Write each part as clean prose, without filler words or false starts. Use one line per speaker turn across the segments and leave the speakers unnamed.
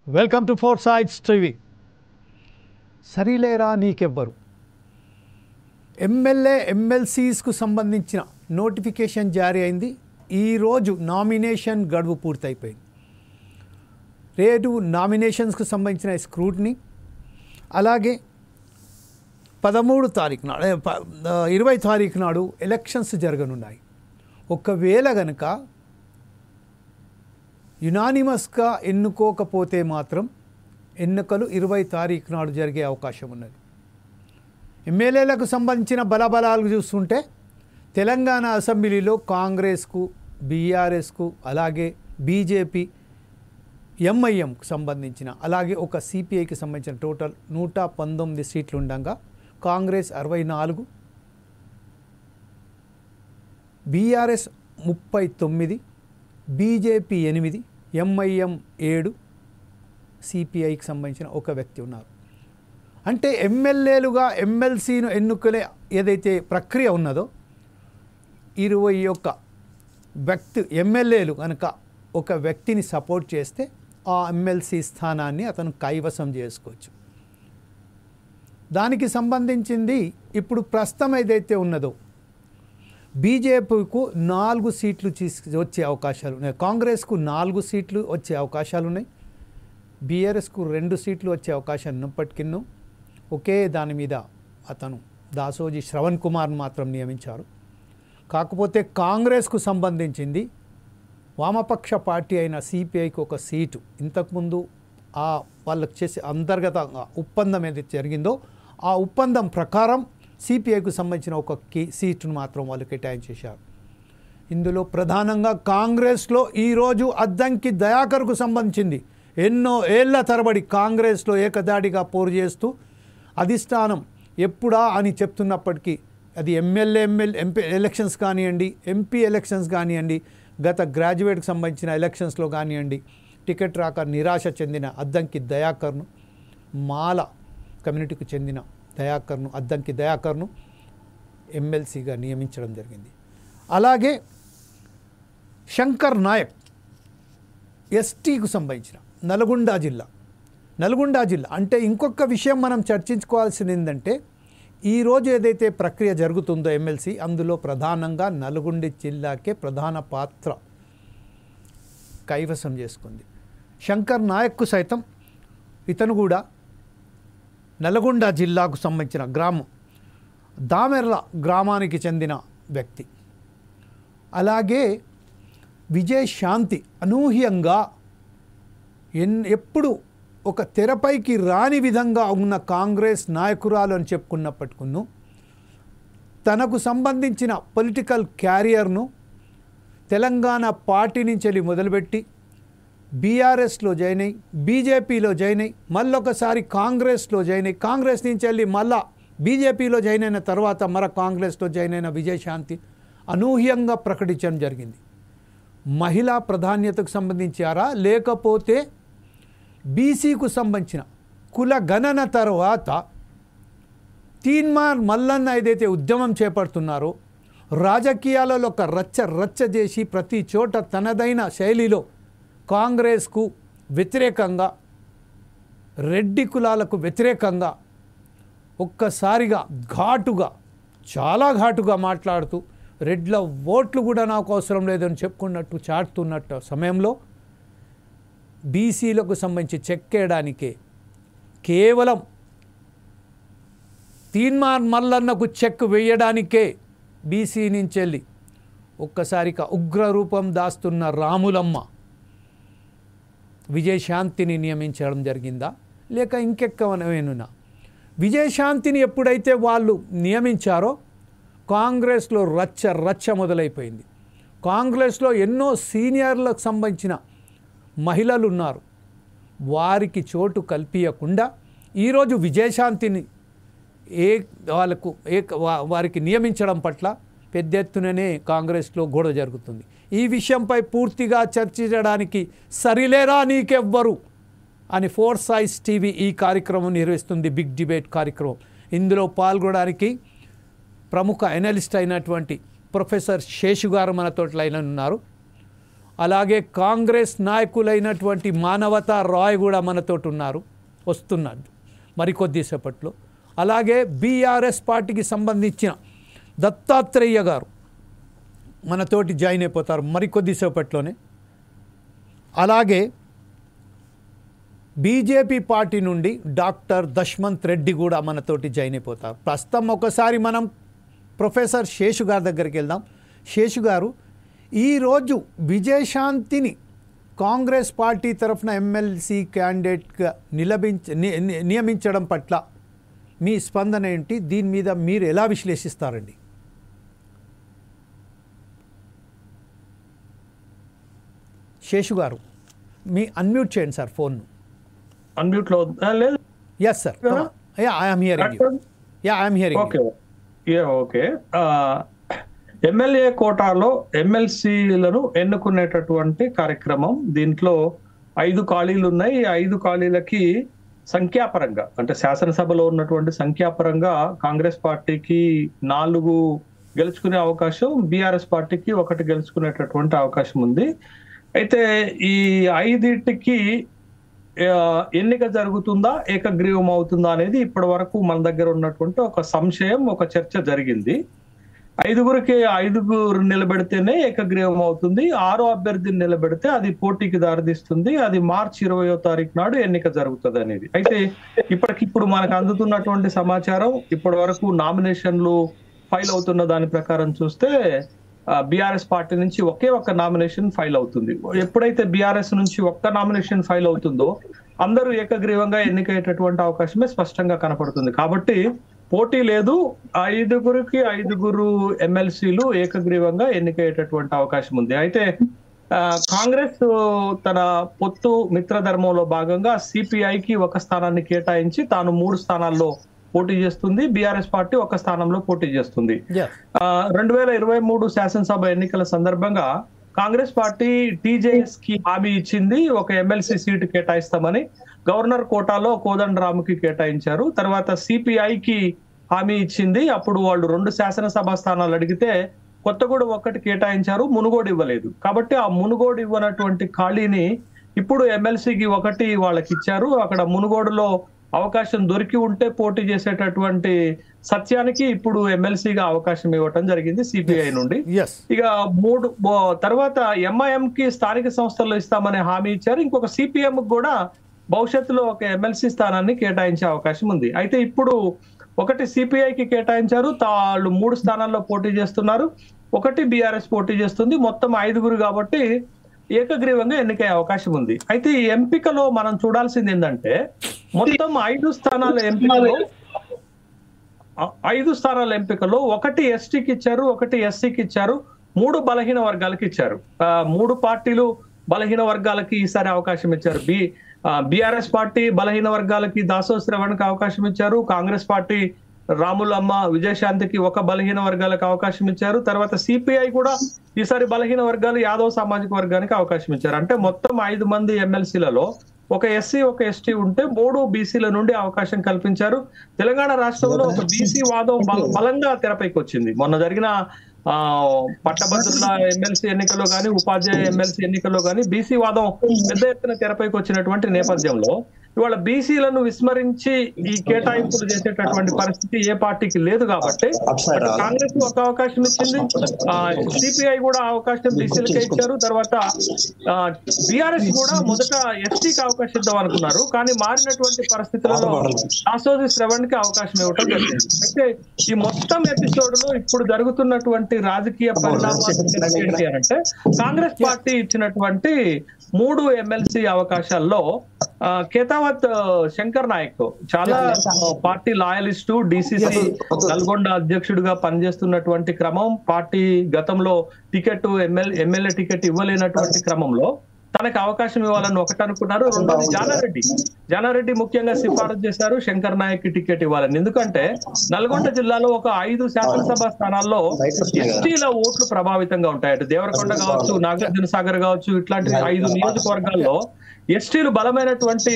Welcome to four sides TV. సరిలేరా నీకెవ్వరు ఎమ్మెల్సీస్కు సంబంధించిన నోటిఫికేషన్ జారీ అయింది. ఈరోజు నామినేషన్ గడువు పూర్తయిపోయింది. రేపు నామినేషన్స్కు సంబంధించిన స్క్రూటినీ, అలాగే 13 తారీఖు నాడు 20 తారీఖు నాడు ఎలక్షన్స్ జరగనున్నాయి. ఒకవేళ గనక యునానిమస్గా ఎన్నుకోకపోతే మాత్రం ఎన్నికలు 20 తారీఖు నాడు జరిగే అవకాశం ఉన్నది. ఎమ్మెల్యేలకు సంబంధించిన బలబలాలు చూస్తుంటే తెలంగాణ అసెంబ్లీలో కాంగ్రెస్కు, బీఆర్ఎస్కు, అలాగే బీజేపీ, ఎంఐఎంకు సంబంధించిన, అలాగే ఒక సిపిఐకి సంబంధించిన టోటల్ 119 సీట్లు ఉండగా కాంగ్రెస్ 64, బీఆర్ఎస్ 39, బీజేపీ 8, ఎంఐఎం 7, సిపిఐకి సంబంధించిన ఒక వ్యక్తి ఉన్నారు. అంటే ఎమ్మెల్యేలుగా ఎమ్మెల్సీను ఎన్నుకునే ఏదైతే ప్రక్రియ ఉన్నదో 21 వ్యక్తి ఎమ్మెల్యేలు కనుక ఒక వ్యక్తిని సపోర్ట్ చేస్తే ఆ ఎమ్మెల్సీ స్థానాన్ని అతను కైవసం చేసుకోవచ్చు. దానికి సంబంధించింది ఇప్పుడు ప్రస్తుతం ఏదైతే ఉన్నదో బీజేపీకు 4 సీట్లు వచ్చే అవకాశాలు ఉన్నాయి, కాంగ్రెస్కు 4 సీట్లు వచ్చే అవకాశాలు ఉన్నాయి, బీఆర్ఎస్కు 2 సీట్లు వచ్చే అవకాశం ఉన్నప్పటికీ ఒకే దాని మీద అతను దాసోజీ శ్రవణ్ కుమార్ మాత్రం నియమించారు. కాకపోతే కాంగ్రెస్కు సంబంధించింది వామపక్ష పార్టీ అయిన సిపిఐకి ఒక సీటు, ఇంతకుముందు వాళ్ళకు చేసే అంతర్గత ఒప్పందం ఏదైతే జరిగిందో ఆ ఒప్పందం ప్రకారం సిపిఐకు సంబంధించిన ఒక సీటును మాత్రం వాళ్ళు కేటాయించేశారు. ఇందులో ప్రధానంగా కాంగ్రెస్లో ఈరోజు అద్దంకి దయాకర్కు సంబంధించింది ఎన్నో ఏళ్ల తరబడి కాంగ్రెస్లో ఏకదాడిగా పోరు చేస్తూ అధిష్టానం ఎప్పుడా అని చెప్తున్నప్పటికీ అది ఎంపీ ఎలక్షన్స్ కానివ్వండి, ఎంపీ ఎలక్షన్స్ కానివ్వండి, గత గ్రాడ్యుయేట్కి సంబంధించిన ఎలక్షన్స్లో కానివ్వండి, టికెట్ రాక నిరాశ చెందిన అద్దంకి దయాకర్ను, మాల కమ్యూనిటీకి చెందిన అద్దంకి దయాకర్ను ఎమ్మెల్సీగా నియమించడం జరిగింది. అలాగే శంకర్ నాయక్ ఎస్టీకు సంబంధించిన నల్గొండ జిల్లా అంటే ఇంకొక విషయం మనం చర్చించుకోవాల్సింది ఏంటంటే ఈరోజు ఏదైతే ప్రక్రియ జరుగుతుందో ఎమ్మెల్సీ, అందులో ప్రధానంగా నల్గొండ జిల్లాకే ప్రధాన పాత్ర కైవసం చేసుకుంది. శంకర్ నాయక్కు సైతం ఇతను కూడా నల్గొండ జిల్లాకు సంబంధించిన గ్రామం దామెర్ల గ్రామానికి చెందిన వ్యక్తి. అలాగే విజయశాంతి అనూహ్యంగా ఎప్పుడు ఒక తెరపైకి రాని విధంగా ఉన్న కాంగ్రెస్ నాయకురాలు అని చెప్పుకున్నప్పటికీ తనకు సంబంధించిన పొలిటికల్ క్యారియర్ను తెలంగాణ పార్టీ నుంచి వెళ్ళి మొదలుపెట్టి బీఆర్ఎస్లో జాయిన్ అయ్యి, బీజేపీలో జాయిన్ అయ్యి, మళ్ళొకసారి కాంగ్రెస్లో జాయిన్ అయ్యి, కాంగ్రెస్ నుంచి వెళ్ళి మళ్ళా బీజేపీలో జాయిన్ అయిన తర్వాత కాంగ్రెస్లో జాయిన్ అయిన విజయశాంతి అనూహ్యంగా ప్రకటించడం జరిగింది. మహిళా ప్రాధాన్యతకు సంబంధించారా, లేకపోతే బీసీకు సంబంధించిన కుల గణన తర్వాత తీన్మార్ మల్లన్న ఏదైతే ఉద్యమం చేపడుతున్నారో రాజకీయాలలో ఒక రచ్చ చేసి ప్రతి చోట తనదైన శైలిలో కాంగ్రెస్కు వ్యతిరేకంగా, రెడ్డి కులాలకు వ్యతిరేకంగా ఒక్కసారిగా చాలా ఘాటుగా మాట్లాడుతూ రెడ్ల ఓట్లు కూడా నాకు అవసరం లేదని చెప్పుకున్నట్టు చాటుతున్నట్టు సమయంలో బీసీలకు సంబంధించి చెక్కేయడానికే కేవలం తీన్మార్ మల్లన్నకు చెక్ వేయడానికే బీసీ నుంచి వెళ్ళి ఒక్కసారిగా ఉగ్రరూపం దాస్తున్న రాములమ్మ విజయశాంతిని నియమించడం జరిగిందా, లేక ఇంకెక్కవనేనున్నా? విజయశాంతిని ఎప్పుడైతే వాళ్ళు నియమించారో కాంగ్రెస్లో రచ్చ మొదలైపోయింది. కాంగ్రెస్లో ఎన్నో సీనియర్లకు సంబంధించిన మహిళలు ఉన్నారు, వారికి చోటు కల్పించకుండా ఈరోజు విజయశాంతిని వారికి నియమించడం పట్ల పెద్ద ఎత్తుననే కాంగ్రెస్లో గొడవ జరుగుతుంది. ఈ విషయంపై పూర్తిగా చర్చించడానికి సరిలేరా నీకెవ్వరు అని ఫోర్ సైడ్స్ టీవీ ఈ కార్యక్రమం నిర్వహిస్తుంది, బిగ్ డిబేట్ కార్యక్రమం. ఇందులో పాల్గొనడానికి ప్రముఖ ఎనలిస్ట్ అయినటువంటి ప్రొఫెసర్ శేషు గారు మనతో లైన్ ఉన్నారు. అలాగే కాంగ్రెస్ నాయకులైనటువంటి మానవతా రాయ్ కూడా మనతోటి ఉన్నారు, వస్తున్నారు మరికొద్దిసేపట్లో. అలాగే బీఆర్ఎస్ పార్టీకి సంబంధించిన దత్తాత్రేయ గారు మనతోటి జాయిన్ అయిపోతారు మరికొద్దిసేపట్లోనే. అలాగే బీజేపీ పార్టీ నుండి డాక్టర్ దశ్మంత్ రెడ్డి కూడా మనతోటి జాయిన్ అయిపోతారు. ప్రస్తుతం ఒకసారి మనం ప్రొఫెసర్ శేషు గారి దగ్గరికి వెళ్దాం. శేషు గారు, ఈరోజు విజయశాంతిని కాంగ్రెస్ పార్టీ తరఫున ఎమ్మెల్సీ క్యాండిడేట్గా నియమించడం పట్ల మీ స్పందన ఏంటి? దీని మీద మీరు ఎలా విశ్లేషిస్తారండి? శేషు గారు, మీ అన్మ్యూట్ చేయండి సార్ ఫోన్.
అన్మ్యూట్ లో లేదు.
Yes sir, I'm hearing.
Okay. MLA కోటాలో ఎమ్మెల్సీలను ఎన్నుకునేటటువంటి కార్యక్రమం. దీంట్లో 5 ఖాళీలు ఉన్నాయి. 5 ఖాళీలకి సంఖ్యాపరంగా అంటే శాసనసభలో ఉన్నటువంటి సంఖ్యాపరంగా కాంగ్రెస్ పార్టీకి 4 గెలుచుకునే అవకాశం, బీఆర్ఎస్ పార్టీకి 1 గెలుచుకునేటటువంటి అవకాశం ఉంది. అయితే ఈ 5టికి ఎన్నిక జరుగుతుందా, ఏకగ్రీవం అవుతుందా అనేది ఇప్పటి వరకు మన దగ్గర ఉన్నటువంటి ఒక సంశయం, ఒక చర్చ జరిగింది. 5 నిలబెడితేనే ఏకగ్రీవం అవుతుంది. 6వ అభ్యర్థిని నిలబెడితే అది పోటీకి దారితీస్తుంది. అది మార్చి 20వ తారీఖు నాడు ఎన్నిక జరుగుతుంది అనేది. అయితే ఇప్పటికిప్పుడు మనకు అందుతున్నటువంటి సమాచారం, ఇప్పటి వరకు నామినేషన్లు ఫైల్ అవుతున్న దాని ప్రకారం చూస్తే బీఆర్ఎస్ పార్టీ నుంచి ఒకే ఒక్క నామినేషన్ ఫైల్ అవుతుంది. ఎప్పుడైతే బీఆర్ఎస్ నుంచి ఒక్క నామినేషన్ ఫైల్ అవుతుందో అందరూ ఏకగ్రీవంగా ఎన్నికయ్యేటటువంటి అవకాశమే స్పష్టంగా కనపడుతుంది. కాబట్టి పోటీ లేదు. 5 ఎమ్మెల్సీలు ఏకగ్రీవంగా ఎన్నికయ్యేటటువంటి అవకాశం ఉంది. అయితే కాంగ్రెస్ తన పొత్తు మిత్రధర్మంలో భాగంగా సిపిఐకి 1 స్థానాన్ని కేటాయించి తాను 3 స్థానాల్లో పోటీ చేస్తుంది. బీఆర్ఎస్ పార్టీ 1 స్థానంలో పోటీ చేస్తుంది. 2023 శాసనసభ ఎన్నికల సందర్భంగా కాంగ్రెస్ పార్టీ టీజేఎస్ కి హామీ ఇచ్చింది, 1 ఎమ్మెల్సీ సీటు కేటాయిస్తామని. గవర్నర్ కోటాలో కోదండరామ్కి కేటాయించారు. తర్వాత సిపిఐకి హామీ ఇచ్చింది, అప్పుడు వాళ్ళు 2 శాసనసభ స్థానాలు అడిగితే కొత్తగూడెం 1 కేటాయించారు, మునుగోడు ఇవ్వలేదు. కాబట్టి ఆ మునుగోడు ఇవ్వనటువంటి ఖాళీని ఇప్పుడు ఎమ్మెల్సీకి 1 వాళ్ళకి ఇచ్చారు. అక్కడ మునుగోడులో అవకాశం దొరికి ఉంటే పోటీ చేసేటటువంటి సత్యానికి ఇప్పుడు ఎమ్మెల్సీగా అవకాశం ఇవ్వటం జరిగింది సిపిఐ నుండి. ఇక 3 తర్వాత ఎంఐఎం కి స్థానిక సంస్థల్లో ఇస్తామనే హామీ ఇచ్చారు. ఇంకొక సిపిఎం కూడా భవిష్యత్తులో 1 ఎమ్మెల్సీ స్థానాన్ని కేటాయించే అవకాశం ఉంది. అయితే ఇప్పుడు 1 సిపిఐకి కేటాయించారు, వాళ్ళు 3 స్థానాల్లో పోటీ చేస్తున్నారు. 1 బీఆర్ఎస్ పోటీ చేస్తుంది. మొత్తం 5 కాబట్టి ఏకగ్రీవంగా ఎన్నికయ్యే అవకాశం ఉంది. అయితే ఈ ఎంపికలో మనం చూడాల్సింది ఏంటంటే మొత్తం 5 స్థానాల ఎంపికలో 1 ఎస్టీకి ఇచ్చారు, 1 ఎస్సీకి ఇచ్చారు, 3 బలహీన వర్గాలకి ఇచ్చారు. 3 పార్టీలు బలహీన వర్గాలకి ఈసారి అవకాశం ఇచ్చారు. బీఆర్ఎస్ పార్టీ బలహీన వర్గాలకి దాసో శ్రవణ్కి అవకాశం ఇచ్చారు. కాంగ్రెస్ పార్టీ రాములమ్మ విజయశాంతికి 1 బలహీన వర్గాలకు అవకాశం ఇచ్చారు. తర్వాత సిపిఐ కూడా ఈసారి బలహీన వర్గాలు యాదవ్ సామాజిక వర్గానికి అవకాశం ఇచ్చారు. అంటే మొత్తం 5 మంది ఎమ్మెల్సీలలో 1 ఎస్సీ 1 ఎస్టీ ఉంటే 3 బీసీల నుండి అవకాశం కల్పించారు. తెలంగాణ రాష్ట్రంలో ఒక బీసీ వాదం బలంగా తెరపైకి వచ్చింది. మొన్న జరిగిన పట్టభద్రుల ఎమ్మెల్సీ ఎన్నికల్లో కానీ, ఉపాధ్యాయ ఎమ్మెల్సీ ఎన్నికల్లో కానీ బీసీ వాదం పెద్ద ఎత్తున తెరపైకి వచ్చినటువంటి నేపథ్యంలో ఇవాళ బీసీలను విస్మరించి ఈ కేటాయింపులు చేసేటటువంటి పరిస్థితి ఏ పార్టీకి లేదు. కాబట్టి కాంగ్రెస్ 1 అవకాశం ఇచ్చింది, సిపిఐ కూడా అవకాశం బీసీలకే ఇచ్చారు. తర్వాత బీఆర్ఎస్ కూడా మొదట ఎస్టీకి అవకాశం ఇద్దాం అనుకున్నారు, కానీ మారినటువంటి పరిస్థితులలో దాసోజి శ్రవణ్కి అవకాశం ఇవ్వటం జరిగింది. అయితే ఈ మొత్తం ఎపిసోడ్ లో ఇప్పుడు జరుగుతున్నటువంటి రాజకీయ పరిణామాలు ఏంటి అంటే కాంగ్రెస్ పార్టీ ఇచ్చినటువంటి 3 ఎమ్మెల్సీ అవకాశాల్లో కేతావత్ శంకర్ నాయక్ చాలా పార్టీ లాయలిస్టు, డిసిసి నల్గొండ అధ్యక్షుడిగా పనిచేస్తున్నటువంటి క్రమం, పార్టీ గతంలో టికెట్ ఎమ్మెల్యే టికెట్ ఇవ్వలేనటువంటి క్రమంలో తనకు అవకాశం ఇవ్వాలని 1 అనుకున్నారు. 2ది జానారెడ్డి ముఖ్యంగా సిఫారసు చేశారు శంకర్ నాయక్ టికెట్ ఇవ్వాలని. ఎందుకంటే నల్గొండ జిల్లాలో ఒక 5 శాసనసభ స్థానాల్లో ఎస్టీల ఓట్లు ప్రభావితంగా ఉంటాయి. అటు దేవరకొండ కావచ్చు, నాగార్జున సాగర్ కావచ్చు, ఇట్లాంటి 5 నియోజకవర్గాల్లో ఎస్టీలు బలమైనటువంటి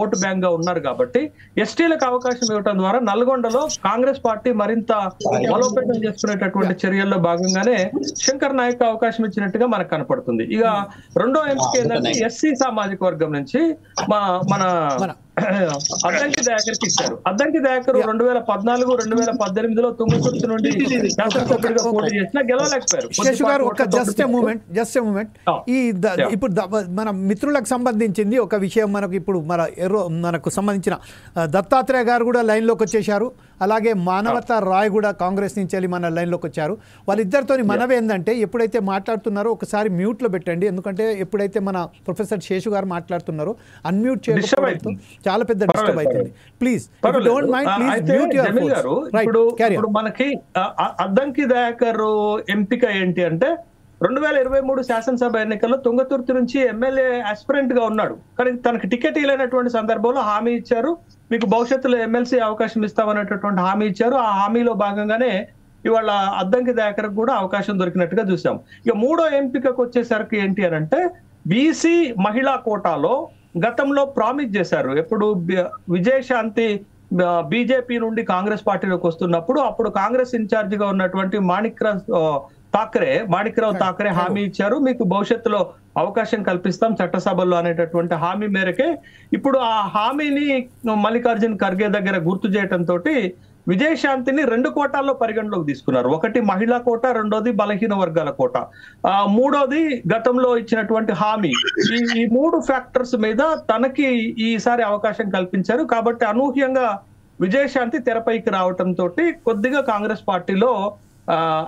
ఓటు బ్యాంక్ గా ఉన్నారు కాబట్టి ఎస్టీలకు అవకాశం ఇవ్వడం ద్వారా నల్గొండలో కాంగ్రెస్ పార్టీ మరింత బలోపేతం చేసుకునేటటువంటి చర్యల్లో భాగంగానే శంకర్ నాయక్ అవకాశం ఇచ్చినట్టుగా మనకు కనపడుతుంది. ఇక రెండో ఎంపిక ఏంటంటే ఎస్సీ సామాజిక వర్గం నుంచి మన అద్దంకి దయాకర్కి ఇచ్చారు. అద్దంకి దయాకర్ 2014, 2018లో తుంగతుర్తి నుండి శాసనసభ్యుడిగా పోటీ చేసినా గెలవలేకపోయారు.
ఇప్పుడు మన మిత్రులకు సంబంధించింది ఒక విషయం మనకు ఇప్పుడు మనకు సంబంధించిన దత్తాత్రేయ గారు కూడా లైన్లోకి వచ్చేశారు. అలాగే మానవతా రాయ్ కూడా కాంగ్రెస్ నుంచి వెళ్ళి మన లైన్లోకి వచ్చారు. వాళ్ళిద్దరితో మనవి ఏంటంటే ఎప్పుడైతే మాట్లాడుతున్నారో ఒకసారి మ్యూట్లో పెట్టండి, ఎందుకంటే ఎప్పుడైతే మన ప్రొఫెసర్ శేషు గారు మాట్లాడుతున్నారో అన్మ్యూట్ చేయడం చాలా పెద్ద డిస్టర్బ్ అవుతుంది. Please don't mind, please mute your phone.
ఇప్పుడు మనకి అద్దంకి దయాకర్ ఎంపిక ఏంటి అంటే 2023 శాసనసభ ఎన్నికల్లో తుంగతుర్తి నుంచి ఎమ్మెల్యే ఆస్పిరెంట్ గా ఉన్నాడు. కానీ తనకి టికెట్ ఇవ్వలేనటువంటి సందర్భంలో హామీ ఇచ్చారు, మీకు భవిష్యత్తులో ఎమ్మెల్సీ అవకాశం ఇస్తామనేటటువంటి హామీ ఇచ్చారు. ఆ హామీలో భాగంగానే ఇవాళ అద్దంకి దయాకర్ కూడా అవకాశం దొరికినట్టుగా చూసాం. ఇక మూడో ఎంపికకు వచ్చేసరికి ఏంటి అని అంటే బీసీ మహిళా కోటాలో గతంలో ప్రామిస్ చేశారు. ఎప్పుడు విజయశాంతి బీజేపీ నుండి కాంగ్రెస్ పార్టీలోకి వస్తున్నప్పుడు అప్పుడు కాంగ్రెస్ ఇన్ఛార్జ్ గా ఉన్నటువంటి మాణిక్రావు ఠాకరే హామీ ఇచ్చారు, మీకు భవిష్యత్తులో అవకాశం కల్పిస్తాం చట్టసభల్లో అనేటటువంటి హామీ మేరకే ఇప్పుడు ఆ హామీని మల్లికార్జున్ ఖర్గే దగ్గర గుర్తు చేయడంతో విజయశాంతిని 2 కోటాల్లో పరిగణలోకి తీసుకున్నారు. ఒకటి మహిళా కోట, రెండోది బలహీన వర్గాల కోట, మూడోది గతంలో ఇచ్చినటువంటి హామీ. ఈ 3 ఫ్యాక్టర్స్ మీద తనకి ఈసారి అవకాశం కల్పించారు. కాబట్టి అనూహ్యంగా విజయశాంతి తెరపైకి రావటంతో కొద్దిగా కాంగ్రెస్ పార్టీలో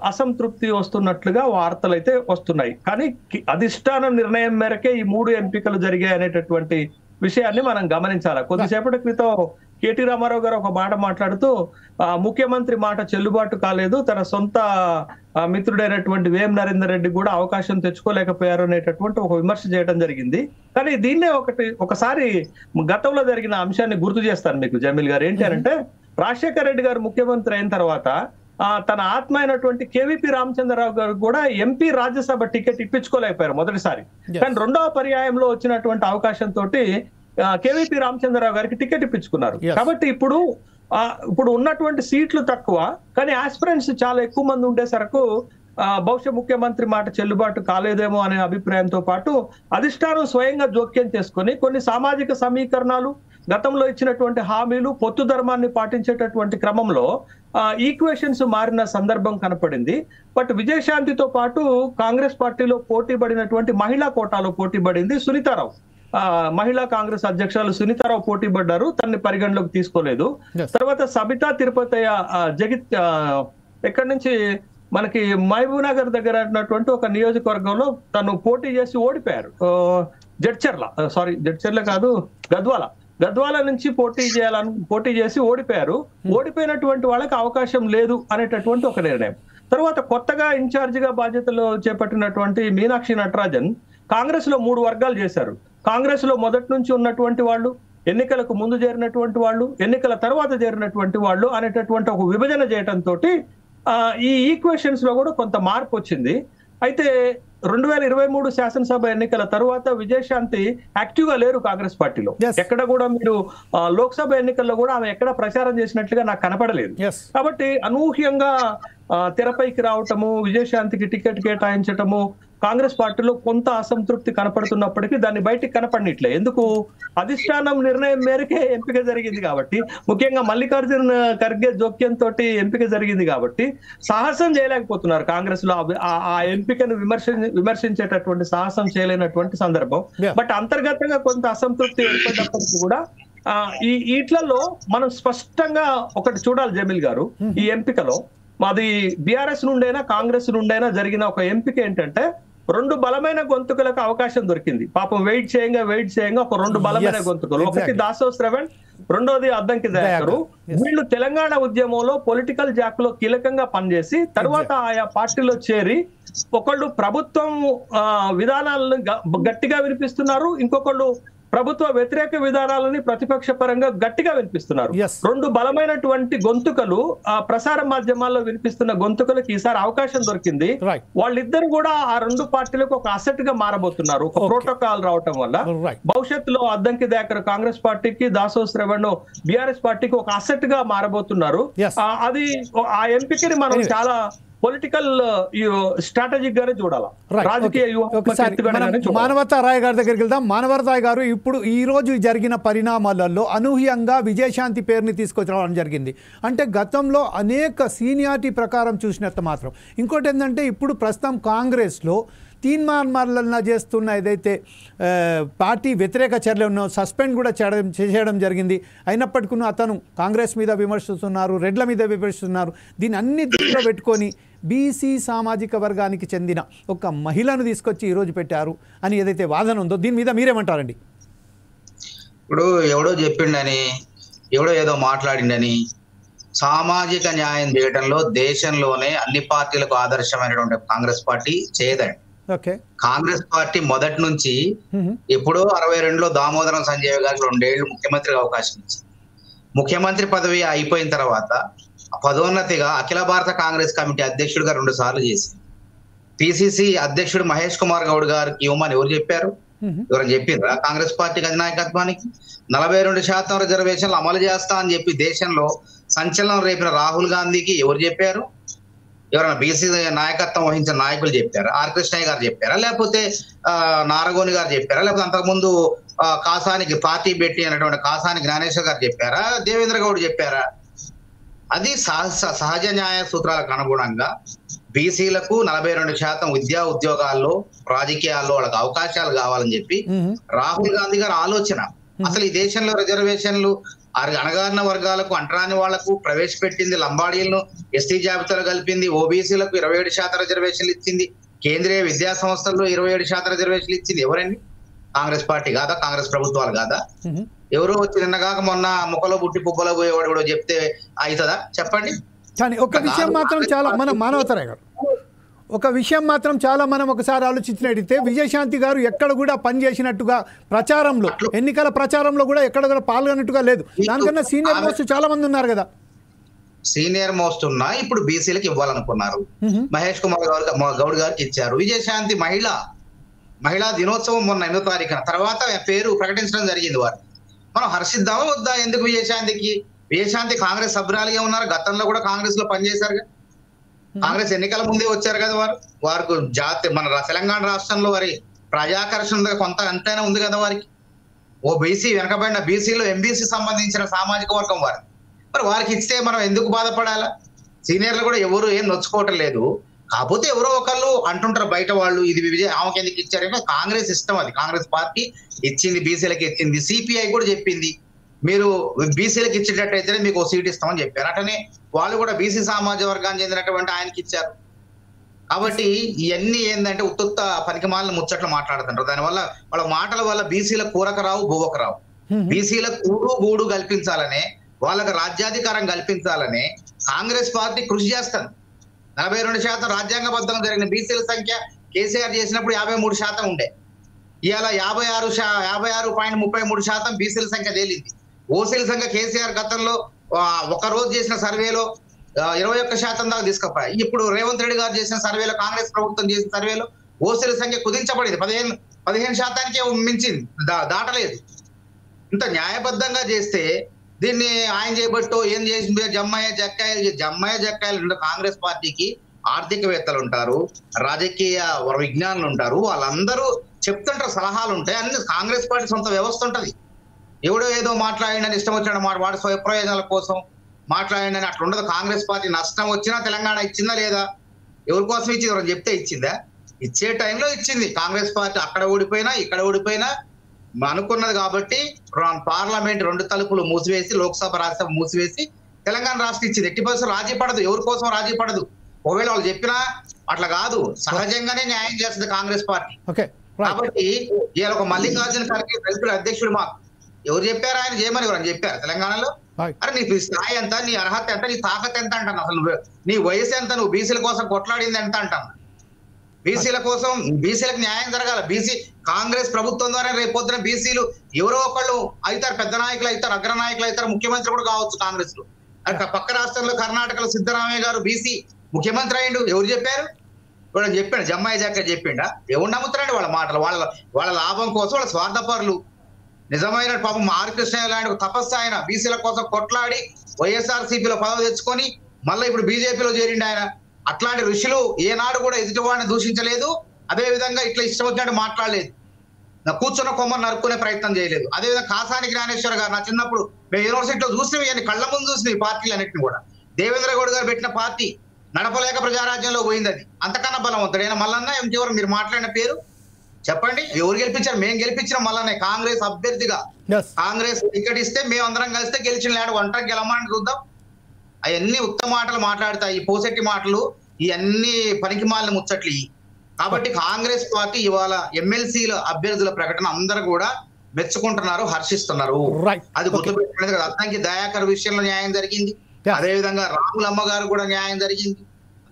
అసంతృప్తి వస్తున్నట్లుగా వార్తలు అయితే వస్తున్నాయి. కానీ అధిష్టాన నిర్ణయం మేరకే ఈ 3 ఎంపికలు జరిగాయి అనేటటువంటి విషయాన్ని మనం గమనించాలి. కొద్దిసేపటి క్రితం కేటీ రామారావు గారు ఒక మాట మాట్లాడుతూ ముఖ్యమంత్రి మాట చెల్లుబాటు కాలేదు, తన సొంత మిత్రుడైనటువంటి వేం నరేందర్ రెడ్డి కూడా అవకాశం తెచ్చుకోలేకపోయారు అనేటటువంటి ఒక విమర్శ చేయడం జరిగింది. కానీ దీన్నే ఒకసారి గతంలో జరిగిన అంశాన్ని గుర్తు చేస్తాను మీకు జమీల్ గారు. ఏంటి అంటే రాజశేఖర రెడ్డి గారు ముఖ్యమంత్రి అయిన తర్వాత తన ఆత్మ అయినటువంటి కేవీపీ రామచంద్రరావు గారు కూడా ఎంపీ రాజ్యసభ టికెట్ ఇప్పించుకోలేకపోయారు మొదటిసారి. కానీ రెండవ పర్యాయంలో వచ్చినటువంటి అవకాశంతో కేవీపీ రామచంద్రరావు గారికి టికెట్ ఇప్పించుకున్నారు. కాబట్టి ఇప్పుడు ఉన్నటువంటి సీట్లు తక్కువ, కానీ ఆస్పిరెంట్స్ చాలా ఎక్కువ మంది ఉండేసరకు బహుశా ముఖ్యమంత్రి మాట చెల్లుబాటు కాలేదేమో అనే అభిప్రాయంతో పాటు అధిష్టానం స్వయంగా జోక్యం చేసుకొని కొన్ని సామాజిక సమీకరణాలు, గతంలో ఇచ్చినటువంటి హామీలు, పొత్తు ధర్మాన్ని పాటించేటటువంటి క్రమంలో ఈక్వేషన్స్ మారిన సందర్భం కనపడింది. బట్ విజయశాంతితో పాటు కాంగ్రెస్ పార్టీలో పోటీ పడినటువంటి మహిళా కోటాలో పోటీ పడింది సునీతారావు. మహిళా కాంగ్రెస్ అధ్యక్షురాలు సునీతారావు పోటీ పడ్డారు, తనని పరిగణలోకి తీసుకోలేదు. తర్వాత సబితా తిరుపతయ్య ఎక్కడి నుంచి మనకి మహబూబ్ నగర్ దగ్గర ఉన్నటువంటి ఒక నియోజకవర్గంలో తను పోటీ చేసి ఓడిపోయారు. జడ్చర్ల కాదు, గద్వాల నుంచి పోటీ చేసి ఓడిపోయారు. ఓడిపోయినటువంటి వాళ్ళకి అవకాశం లేదు అనేటటువంటి ఒక నిర్ణయం. తర్వాత కొత్తగా ఇన్ఛార్జ్ గా బాధ్యతలు చేపట్టినటువంటి మీనాక్షి నటరాజన్ కాంగ్రెస్ లో 3 వర్గాలు చేశారు. కాంగ్రెస్ లో మొదటి నుంచి ఉన్నటువంటి వాళ్ళు, ఎన్నికలకు ముందు చేరినటువంటి వాళ్ళు, ఎన్నికల తర్వాత చేరినటువంటి వాళ్ళు అనేటటువంటి ఒక విభజన చేయడంతో ఈ ఈక్వేషన్స్ లో కూడా కొంత మార్పు వచ్చింది. అయితే 2023 శాసనసభ ఎన్నికల తరువాత విజయశాంతి యాక్టివ్ గా లేరు కాంగ్రెస్ పార్టీలో. ఎక్కడ కూడా మీరు లోక్సభ ఎన్నికల్లో కూడా ఆమె ఎక్కడ ప్రచారం చేసినట్లుగా నాకు కనపడలేదు. కాబట్టి అనూహ్యంగా తెరపైకి రావటము, విజయశాంతికి టికెట్ కేటాయించటము కాంగ్రెస్ పార్టీలో కొంత అసంతృప్తి కనపడుతున్నప్పటికీ దాన్ని బయటికి కనపడనిట్లే. ఎందుకు? అధిష్టానం నిర్ణయం మేరకే ఎంపిక జరిగింది కాబట్టి, ముఖ్యంగా మల్లికార్జున్ ఖర్గే జోక్యంతో ఎంపిక జరిగింది కాబట్టి సాహసం చేయలేకపోతున్నారు కాంగ్రెస్ లో. ఆ ఎంపికను విమర్శించేటటువంటి సాహసం చేయలేనటువంటి సందర్భం. బట్ అంతర్గతంగా కొంత అసంతృప్తి ఏర్పడినప్పటికీ కూడా ఈట్లలో మనం స్పష్టంగా ఒకటి చూడాలి జమీల్ గారు. ఈ ఎంపికలో మాది బీఆర్ఎస్ నుండైనా కాంగ్రెస్ నుండైనా జరిగిన ఒక ఎంపిక ఏంటంటే 2 బలమైన గొంతుకలకు అవకాశం దొరికింది. పాపం వెయిట్ చేయంగా ఒక 2 బలమైన గొంతుకలు, ఒకటి దాసో శ్రవణ్, రెండోది అద్దంకి దయాకరు. వీళ్ళు తెలంగాణ ఉద్యమంలో పొలిటికల్ జాక్ లో కీలకంగా పనిచేసి తర్వాత ఆయా పార్టీలో చేరి ఒకళ్ళు ప్రభుత్వం విధానాలను గట్టిగా వినిపిస్తున్నారు, ఇంకొకళ్ళు ప్రభుత్వ వ్యతిరేక విధానాలని ప్రతిపక్ష పరంగా గట్టిగా వినిపిస్తున్నారు.
Yes.
రెండు బలమైనటువంటి గొంతుకలు ఆ ప్రసార మాధ్యమాల్లో వినిపిస్తున్న గొంతుకలకు ఈసారి అవకాశం దొరికింది.
Right.
వాళ్ళిద్దరు కూడా ఆ రెండు పార్టీలకు ఒక అసెట్ గా మారబోతున్నారు. ఒక
Okay.
ప్రోటోకాల్ రావటం వల్ల
Right.
భవిష్యత్తులో అద్దంకి దయాకర్ కాంగ్రెస్ పార్టీకి, దాసో శ్రవణ్ బీఆర్ఎస్ పార్టీకి ఒక అసెట్ గా మారబోతున్నారు.
Yes.
అది ఆ ఎంపికని మనం
Anyway.
చాలా పొలిటికల్ స్ట్రాటజిక్ గానే చూడాలి, రాజకీయ
మానవతా రాయ్ గారి దగ్గరికి వెళ్దాం. మానవతా గారు, ఇప్పుడు ఈ రోజు జరిగిన పరిణామాలలో అనూహ్యంగా విజయశాంతి పేరుని తీసుకొచ్చడం జరిగింది. అంటే గతంలో అనేక సీనియారిటీ ప్రకారం చూసినట్టు మాత్రం. ఇంకోటి ఏంటంటే ఇప్పుడు ప్రస్తుతం కాంగ్రెస్లో తీన్మార్మరణ చేస్తున్న ఏదైతే పార్టీ వ్యతిరేక చర్యలు సస్పెండ్ కూడా చేయడం జరిగింది. అయినప్పటికీ అతను కాంగ్రెస్ మీద విమర్శిస్తున్నారు, రెడ్ల మీద విమర్శిస్తున్నారు. దీన్ని అన్ని దృష్టిలో పెట్టుకొని బీసీ సామాజిక వర్గానికి చెందిన ఒక మహిళను తీసుకొచ్చి ఈరోజు పెట్టారు అని ఏదైతే వాదన ఉందో దీని మీద మీరేమంటారండి?
ఇప్పుడు ఎవడో చెప్పిండని, ఎవడో ఏదో మాట్లాడిండని సామాజిక న్యాయం చేయడంలో దేశంలోనే అన్ని పార్టీలకు ఆదర్శమైనటువంటి కాంగ్రెస్ పార్టీ చేయదండి. కాంగ్రెస్ పార్టీ మొదటి నుంచి ఎప్పుడో 62లో దామోదరం సంజయ్ గారికి 2 ఏళ్లు ముఖ్యమంత్రిగా అవకాశం ఇచ్చింది. ముఖ్యమంత్రి పదవి అయిపోయిన తర్వాత పదోన్నతిగా అఖిల భారత కాంగ్రెస్ కమిటీ అధ్యక్షుడిగా 2 సార్లు చేసింది. పిసిసి అధ్యక్షుడు మహేష్ కుమార్ గౌడ్ గారికి ఇవ్వమని ఎవరు చెప్పారు? ఎవరైనా చెప్పారా? కాంగ్రెస్ పార్టీకి అధినాయకత్వానికి 42% రిజర్వేషన్లు అమలు చేస్తా అని చెప్పి దేశంలో సంచలనం రేపిన రాహుల్ గాంధీకి ఎవరు చెప్పారు? ఎవరైనా బీసీ నాయకత్వం వహించిన నాయకులు చెప్పారా? ఆర్ కృష్ణయ్య గారు చెప్పారా? లేకపోతే నారగోని గారు చెప్పారా? లేకపోతే అంతకుముందు కాసానికి పార్టీ పెట్టి అనేటువంటి కాసాని జ్ఞానేశ్వర్ గారు చెప్పారా? దేవేంద్ర గౌడ్ చెప్పారా? అది సహజ న్యాయ సూత్రాలకు అనుగుణంగా బీసీలకు 42% విద్యా ఉద్యోగాల్లో, రాజకీయాల్లో వాళ్ళకి అవకాశాలు కావాలని చెప్పి రాహుల్ గాంధీ గారి ఆలోచన. అసలు ఈ దేశంలో రిజర్వేషన్లు అణగారిన వర్గాలకు, అంటరాని వాళ్లకు ప్రవేశపెట్టింది. లంబాడీలను ఎస్టీ జాబితాలో కలిపింది. ఓబీసీలకు 27% రిజర్వేషన్లు ఇచ్చింది. కేంద్రీయ విద్యా సంస్థల్లో 27% రిజర్వేషన్లు ఇచ్చింది. ఎవరండి? కాంగ్రెస్ పార్టీ కాదా? కాంగ్రెస్ ప్రభుత్వాలు కాదా? ఎవరో వచ్చి నిన్నగాక మొన్న ముఖలో బుట్టి పుబ్బలో పోయేవాడు కూడా చెప్తే అవుతుందా? చెప్పండి.
కానీ ఒక విషయం మాత్రం చాలా మనం మానవతరాయ్ గారు, ఒక విషయం మాత్రం చాలా మనం ఒకసారి ఆలోచించినట్టయితే విజయశాంతి గారు ఎక్కడ కూడా పనిచేసినట్టుగా ప్రచారంలో, ఎన్నికల ప్రచారంలో కూడా ఎక్కడ కూడా పాల్గొన్నట్టుగా లేదు. దానికన్నా సీనియర్ మోస్ట్ చాలా మంది ఉన్నారు కదా.
సీనియర్ మోస్ట్ ఉన్నా ఇప్పుడు బీసీలకు ఇవ్వాలనుకున్నారు. మహేష్ కుమార్ గౌడ్ గారికి ఇచ్చారు. విజయశాంతి మహిళా దినోత్సవం మొన్న 8వ తారీఖున తర్వాత పేరు ప్రకటించడం జరిగింది. వారు మనం హర్షిద్దామా వద్దా? ఎందుకు విజయశాంతి కాంగ్రెస్ సభ్యురాలుగా ఉన్నారు. గతంలో కూడా కాంగ్రెస్ లో పనిచేశారు. కాంగ్రెస్ ఎన్నికల ముందే వచ్చారు కదా. వారికి జాతి మన తెలంగాణ రాష్ట్రంలో వారి ప్రజాకర్షణ కొంత అంతైనా ఉంది కదా వారికి. ఓ బీసీ వెనకబడిన బీసీలో ఎంబీసీ సంబంధించిన సామాజిక వర్గం వారు. మరి వారికి ఇస్తే మనం ఎందుకు బాధపడాలా? సీనియర్లు కూడా ఎవరు ఏం నొచ్చుకోవటం లేదు. కాకపోతే ఎవరో ఒకళ్ళు అంటుంటారు బయట వాళ్ళు, ఇది ఆమెకి ఎందుకు ఇచ్చారంటే కాంగ్రెస్ ఇష్టం. అది కాంగ్రెస్ పార్టీ ఇచ్చింది, బీసీలకు ఇచ్చింది. సిపిఐ కూడా చెప్పింది మీరు బీసీలకు ఇచ్చేటట్టయితేనే మీకు ఓ సీట్ ఇస్తామని చెప్పారు. అటనే వాళ్ళు కూడా బీసీ సామాజిక వర్గానికి చెందినటువంటి ఆయనకి ఇచ్చారు. కాబట్టి ఇవన్నీ ఏంటంటే ఉత్తుత్త పనికిమాలిన ముచ్చట్లు మాట్లాడుతుంటారు. దానివల్ల వాళ్ళ మాటల వల్ల బీసీల కూరకు రావు, బువ్వకు రావు. బీసీల కూడు గూడు కల్పించాలనే, వాళ్ళకి రాజ్యాధికారం కల్పించాలనే కాంగ్రెస్ పార్టీ కృషి చేస్తాను. 42% రాజ్యాంగబద్ధంగా జరిగిన బీసీల సంఖ్య కేసీఆర్ చేసినప్పుడు 53% ఉండే. ఇవాళ 56.33% బీసీల సంఖ్య తేలింది. ఓసీల సంఖ్య కేసీఆర్ గతంలో ఒక రోజు చేసిన సర్వేలో 21% దాకా తీసుకుపోయాయి. ఇప్పుడు రేవంత్ రెడ్డి గారు చేసిన సర్వేలో, కాంగ్రెస్ ప్రభుత్వం చేసిన సర్వేలో ఓసీల సంఖ్య కుదించబడింది. 15% మించింది, దాటలేదు. ఇంత న్యాయబద్ధంగా చేస్తే దీన్ని ఆయన చేయబట్టో ఏం చేసింది జమ్మయ్య జక్కాయలు కాంగ్రెస్ పార్టీకి ఆర్థికవేత్తలు ఉంటారు, రాజకీయ విజ్ఞానులు ఉంటారు. వాళ్ళందరూ చెప్తుంటారు, సలహాలు ఉంటాయి. అన్ని కాంగ్రెస్ పార్టీ సొంత వ్యవస్థ ఉంటది. ఎవడో ఏదో మాట్లాడిందని ఇష్టం వచ్చిన వాడి స్వయ ప్రయోజనాల కోసం మాట్లాడిందని అట్లా ఉండదు. కాంగ్రెస్ పార్టీ నష్టం వచ్చినా తెలంగాణ ఇచ్చిందా లేదా? ఎవరి కోసం ఇచ్చింది? ఎవరు చెప్తే ఇచ్చిందా? ఇచ్చే టైంలో ఇచ్చింది. కాంగ్రెస్ పార్టీ అక్కడ ఓడిపోయినా ఇక్కడ ఓడిపోయినా అనుకున్నది కాబట్టి పార్లమెంట్ 2 తలుపులు మూసివేసి, లోక్సభ రాజ్యసభ మూసివేసి తెలంగాణ రాష్ట్రం ఇచ్చింది. ఎట్టి పరిస్థితులు రాజీ పడదు, ఎవరి కోసం రాజీ పడదు. ఒకవేళ వాళ్ళు చెప్పినా అట్లా కాదు, సహజంగానే న్యాయం చేస్తుంది కాంగ్రెస్ పార్టీ. కాబట్టి ఇవాళ ఒక మల్లికార్జున ఖర్గే దళితుల అధ్యక్షుడు మాకు ఎవరు చెప్పారు? ఆయన చేయమని ఎవరని చెప్పారు తెలంగాణలో? అరే నీ స్థాయి ఎంత, నీ అర్హత ఎంత, నీ తాకత్ ఎంత అంటాను. అసలు నీ వయసు ఎంత, నువ్వు బీసీల కోసం కొట్లాడింది ఎంత అంటాను. బీసీల కోసం, బీసీలకు న్యాయం జరగాల. కాంగ్రెస్ ప్రభుత్వం ద్వారా రేపొద్దున బీసీలు ఎవరో ఒకళ్ళు అవుతారు, పెద్ద నాయకులు అవుతారు, అగ్ర నాయకులు అవుతారు, ముఖ్యమంత్రి కూడా కావచ్చు కాంగ్రెస్ లో. పక్క రాష్ట్రంలో కర్ణాటకలో సిద్ధరామయ్య గారు బీసీ ముఖ్యమంత్రి అయ్యిండు. ఎవరు చెప్పారు? కూడా చెప్పాడు, జమ్మాయి జాకర్ చెప్పిండా? ఎవరు నమ్ముతారండి వాళ్ళ మాటలు? వాళ్ళ లాభం కోసం వాళ్ళ స్వార్థపరులు. నిజమైన పాపం ఆర్ కృష్ణ లాంటి తపస్సు ఆయన బీసీల కోసం కొట్లాడి వైఎస్ఆర్సీపీలో పదవి తెచ్చుకొని మళ్ళీ ఇప్పుడు బీజేపీలో చేరిండు ఆయన. అట్లాంటి ఋషులు ఏనాడు కూడా ఎదుటివాడిని దూషించలేదు, అదే విధంగా ఇట్లా ఇష్టం వచ్చినట్టు మాట్లాడలేదు, కూర్చున్న కొమ్మను నరుక్కునే ప్రయత్నం చేయలేదు. అదేవిధంగా కాసాని జ్ఞానేశ్వర్ గారు నా చిన్నప్పుడు మేము యూనివర్సిటీలో చూసినవి అని కళ్ళ ముందు చూసినవి పార్టీలు అన్నింటినీ కూడా. దేవేంద్ర గౌడ్ గారు పెట్టిన పార్టీ నడపలేక ప్రజారాజ్యంలో పోయింది. అది అంతకన్నా బలవంతుడైన మల్లన్న ఇంకెవరు మీరు మాట్లాడిన పేరు చెప్పండి? ఎవరు గెలిపించారు? మేము గెలిపించిన మల్లన్న కాంగ్రెస్ అభ్యర్థిగా. కాంగ్రెస్ టికెట్ ఇస్తే మేము అందరం కలిస్తే గెలిచిన లేడు, ఒంటరికి గెలమని చూద్దాం. అవన్నీ ఉత్తమ మాటలు మాట్లాడతాయి, పోసెట్టి మాటలు, ఇవన్నీ పనికి మాలిన ముచ్చట్లు. కాబట్టి కాంగ్రెస్ పార్టీ ఇవాళ ఎమ్మెల్సీల అభ్యర్థుల ప్రకటన అందరూ కూడా మెచ్చుకుంటున్నారు, హర్షిస్తున్నారు. అది గుర్తుపెట్టుకునేది కదా. అతనికి దయాకర్ విషయంలో న్యాయం జరిగింది, అదేవిధంగా రాములమ్మ గారు కూడా న్యాయం జరిగింది.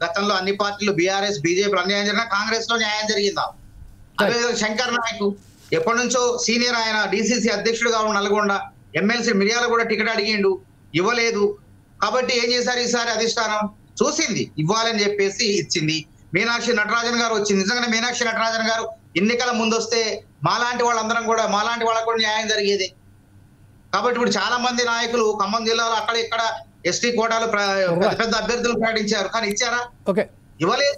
గతంలో అన్ని పార్టీలు బీఆర్ఎస్ బీజేపీ అన్యాయం జరిగినా కాంగ్రెస్ లో న్యాయం జరిగిందా? అదేవిధంగా శంకర్ నాయక్ ఎప్పటి నుంచో సీనియర్, ఆయన డిసిసి అధ్యక్షుడుగా ఉన్న నల్గొండ ఎమ్మెల్సీ మిర్యాల కూడా టికెట్ అడిగిండు, ఇవ్వలేదు. కాబట్టి ఏం చేశారు ఈసారి అధిష్టానం? చూసింది, ఇవ్వాలని చెప్పేసి ఇచ్చింది. మీనాక్షి నటరాజన్ గారు వచ్చింది. నిజంగానే మీనాక్షి నటరాజన్ గారు ఎన్నికల ముందు వస్తే మాలాంటి వాళ్ళందరం కూడా, మాలాంటి వాళ్ళకు కూడా న్యాయం జరిగేది. కాబట్టి ఇప్పుడు చాలా మంది నాయకులు ఖమ్మం జిల్లాలో అక్కడ ఇక్కడ ఎస్టీ కోటాలు పెద్ద అభ్యర్థులు ప్రకటించారు, కానీ ఇచ్చారా? ఇవ్వలేదు.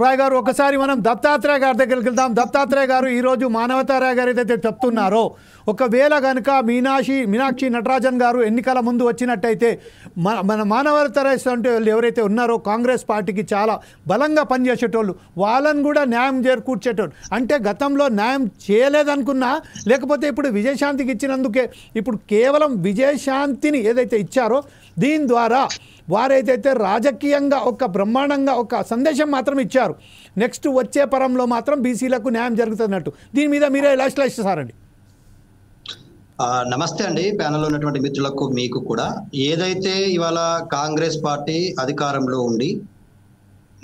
రాయ్ గారు ఒకసారి మనం దత్తాత్రేయ గారి దగ్గరికి వెళ్దాం. దత్తాత్రేయ గారు ఈరోజు మానవతారాయ్ గారు ఏదైతే చెప్తున్నారో, ఒకవేళ కనుక మీనాక్షి నటరాజన్ గారు ఎన్నికల ముందు వచ్చినట్టయితే మన మానవతారాయ్ అంటే ఎవరైతే ఉన్నారో కాంగ్రెస్ పార్టీకి చాలా బలంగా పనిచేసేటోళ్ళు, వాళ్ళని కూడా న్యాయం చేకూర్చేటోళ్ళు. అంటే గతంలో న్యాయం చేయలేదనుకున్నా, లేకపోతే ఇప్పుడు విజయశాంతికి ఇచ్చినందుకే, ఇప్పుడు కేవలం విజయశాంతిని ఏదైతే ఇచ్చారో దీని ద్వారా వారైతే రాజకీయంగా ఒక బ్రహ్మాండంగా ఒక సందేశం మాత్రం ఇచ్చారు. నెక్స్ట్ వచ్చే పరంలో మాత్రం బీసీలకు న్యాయం జరుగుతున్నట్టు. దీని మీద మీరే ఎలా విశ్లేషిస్తారండి?
నమస్తే అండి, ప్యానెల్లో ఉన్నటువంటి మిత్రులకు మీకు కూడా. ఏదైతే ఇవాళ కాంగ్రెస్ పార్టీ అధికారంలో ఉండి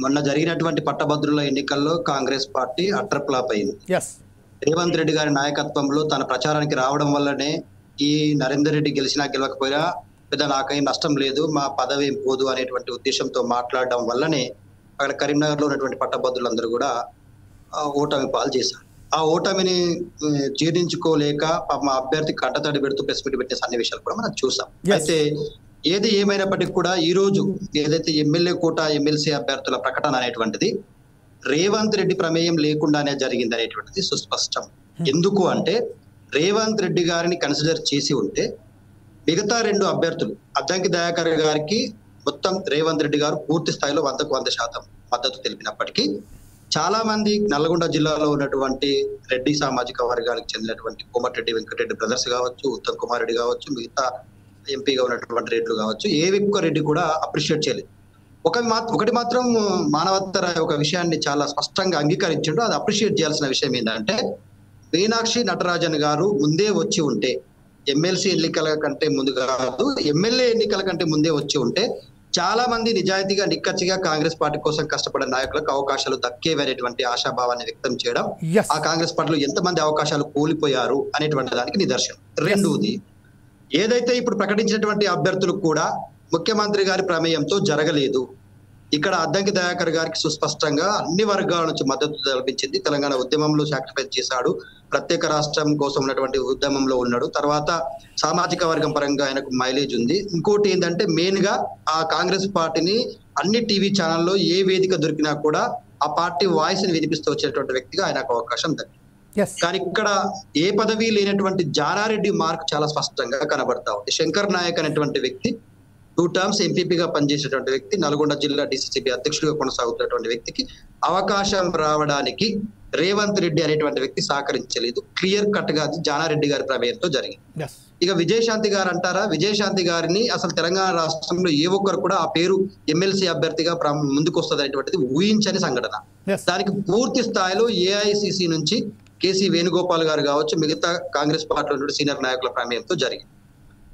మొన్న జరిగినటువంటి పట్టభద్రుల ఎన్నికల్లో కాంగ్రెస్ పార్టీ అట్టర్ ఫ్లాప్ అయింది. రేవంత్ రెడ్డి గారి నాయకత్వంలో తన ప్రచారానికి రావడం వల్లనే ఈ నరేందర్ రెడ్డి గెలిచినా గెలవకపోయినా పెద్ద నాకేం నష్టం లేదు, మా పదవి ఏం పోదు అనేటువంటి ఉద్దేశంతో మాట్లాడడం వల్లనే అక్కడ కరీంనగర్లో ఉన్నటువంటి పట్టభద్రులందరూ కూడా ఓటమి పాలు చేశారు. ఆ ఓటమిని జీర్ణించుకోలేక మా అభ్యర్థి కంటతడి పెడుతూ ప్రెస్ మీట్ పెట్టే సన్నివేశాలు కూడా మనం చూసాం. అయితే ఏది ఏమైనప్పటికీ కూడా ఈ రోజు ఏదైతే ఎమ్మెల్యే కోట ఎమ్మెల్సీ అభ్యర్థుల ప్రకటన అనేటువంటిది రేవంత్ రెడ్డి ప్రమేయం లేకుండానే జరిగింది అనేటువంటిది సుస్పష్టం. ఎందుకు అంటే రేవంత్ రెడ్డి గారిని కన్సిడర్ చేసి ఉంటే మిగతా రెండు అభ్యర్థులు అద్దంకి దయాకర్ గారికి మొత్తం రేవంత్ రెడ్డి గారు పూర్తి స్థాయిలో 100% మద్దతు తెలిపినప్పటికీ చాలా మంది నల్గొండ జిల్లాలో ఉన్నటువంటి రెడ్డి సామాజిక వర్గానికి చెందినటువంటి కోమటిరెడ్డి వెంకటరెడ్డి బ్రదర్స్ కావచ్చు, ఉత్తమ్ కుమార్ రెడ్డి కావచ్చు, మిగతా ఎంపీగా ఉన్నటువంటి రెడ్లు కావచ్చు, ఏ ఒక్క రెడ్డి కూడా అప్రిషియేట్ చేయలేదు. ఒకటి మాత్రం మానవతారాయ్ ఒక విషయాన్ని చాలా స్పష్టంగా అంగీకరించాడు. అది అప్రిషియేట్ చేయాల్సిన విషయం ఏంటంటే, మీనాక్షి నటరాజన్ గారు ముందే వచ్చి ఉంటే, ఎమ్మెల్సీ ఎన్నికల కంటే ముందు కాదు, ఎమ్మెల్యే ఎన్నికల కంటే ముందే వచ్చి ఉంటే చాలా మంది నిజాయితీగా నిక్కచ్చిగా కాంగ్రెస్ పార్టీ కోసం కష్టపడే నాయకులకు అవకాశాలు దక్కేవి అనేటువంటి ఆశాభావాన్ని వ్యక్తం చేయడం ఆ కాంగ్రెస్ పార్టీలో ఎంతమంది అవకాశాలు కోల్పోయారు అనేటువంటి దానికి నిదర్శనం. రెండవది, ఏదైతే ఇప్పుడు ప్రకటించినటువంటి అభ్యర్థులు కూడా ముఖ్యమంత్రి గారి ప్రమేయంతో జరగలేదు. ఇక్కడ అద్దంకి దయాకర్ గారికి సుస్పష్టంగా అన్ని వర్గాల నుంచి మద్దతు లభించింది. తెలంగాణ ఉద్యమంలో సాక్రిఫైస్ చేశాడు, ప్రత్యేక రాష్ట్రం కోసం ఉన్నటువంటి ఉద్యమంలో ఉన్నాడు, తర్వాత సామాజిక వర్గం పరంగా ఆయనకు మైలేజ్ ఉంది. ఇంకోటి ఏంటంటే మెయిన్ గా ఆ కాంగ్రెస్ పార్టీని అన్ని టీవీ ఛానల్లో ఏ వేదిక దొరికినా కూడా ఆ పార్టీ వాయిస్ ని వినిపిస్తూ వచ్చేటువంటి వ్యక్తిగా ఆయనకు అవకాశం దక్కింది. కానీ ఇక్కడ ఏ పదవి లేనటువంటి జానారెడ్డి మార్క్ చాలా స్పష్టంగా కనబడతా ఉంది. శంకర్ నాయక్ అనేటువంటి వ్యక్తి 2 టర్మ్స్ ఎంపీపీగా పనిచేసేటువంటి వ్యక్తి, నల్గొండ జిల్లా డిసిసిబి అధ్యక్షుడిగా కొనసాగుతున్నటువంటి వ్యక్తికి అవకాశం రావడానికి రేవంత్ రెడ్డి అనేటువంటి వ్యక్తి సహకరించలేదు. క్లియర్ కట్ గా జానారెడ్డి గారి ప్రమేయంతో జరిగింది. ఇక విజయశాంతి గారు అంటారా, విజయశాంతి గారిని అసలు తెలంగాణ రాష్ట్రంలో ఏ ఒక్కరు కూడా ఆ పేరు ఎమ్మెల్సీ అభ్యర్థిగా ముందుకు వస్తుంది అనేటువంటిది ఊహించని సంఘటన. దానికి పూర్తి స్థాయిలో ఏఐసిసి నుంచి కేసీ వేణుగోపాల్ గారు కావచ్చు, మిగతా కాంగ్రెస్ పార్టీలో సీనియర్ నాయకుల ప్రమేయంతో జరిగింది.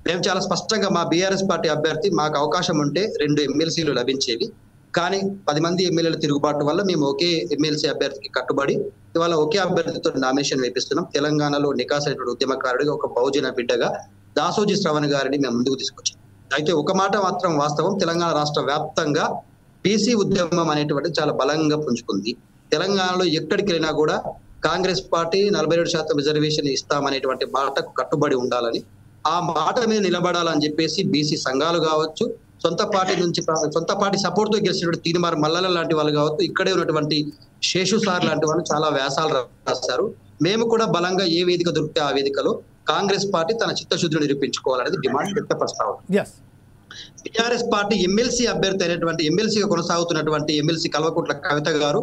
మేము చాలా స్పష్టంగా మా బీఆర్ఎస్ పార్టీ అభ్యర్థి మాకు అవకాశం ఉంటే 2 ఎమ్మెల్సీలు లభించేవి, కానీ 10 మంది ఎమ్మెల్యేల తిరుగుబాటు వల్ల మేము ఒకే ఎమ్మెల్సీ అభ్యర్థికి కట్టుబడి ఇవాళ ఒకే అభ్యర్థితో నామినేషన్ వేపిస్తున్నాం. తెలంగాణలో నికాసైనటువంటి ఉద్యమకారుడిగా ఒక బహుజన బిడ్డగా దాసోజీ శ్రవణ్ గారిని మేము ముందుకు తీసుకొచ్చాం. అయితే ఒక మాట మాత్రం వాస్తవం, తెలంగాణ రాష్ట్ర వ్యాప్తంగా బీసీ ఉద్యమం అనేటువంటి చాలా బలంగా పుంజుకుంది. తెలంగాణలో ఎక్కడికి వెళ్ళినా కూడా కాంగ్రెస్ పార్టీ 47% రిజర్వేషన్ ఇస్తామనేటువంటి మాటకు కట్టుబడి ఉండాలని, ఆ మాట మీద నిలబడాలని చెప్పేసి బీసీ సంఘాలు కావచ్చు, సొంత పార్టీ సపోర్ట్ తో గెలిచినటువంటి తీర్మార్ మల్లల లాంటి వాళ్ళు కావచ్చు, ఇక్కడే ఉన్నటువంటి శేషు సార్ లాంటి వాళ్ళు చాలా వ్యాసాలు రాస్తారు. మేము కూడా బలంగా ఏ వేదిక దొరికితే ఆ వేదికలో కాంగ్రెస్ పార్టీ తన చిత్తశుద్ధిని నిరూపించుకోవాలనేది డిమాండ్ వ్యక్తపరుస్తా ఉంది. టిఆర్ఎస్ పార్టీ ఎమ్మెల్సీ అభ్యర్థి అయినటువంటి ఎమ్మెల్సీగా కొనసాగుతున్నటువంటి ఎమ్మెల్సీ కల్వకుంట్ల కవిత గారు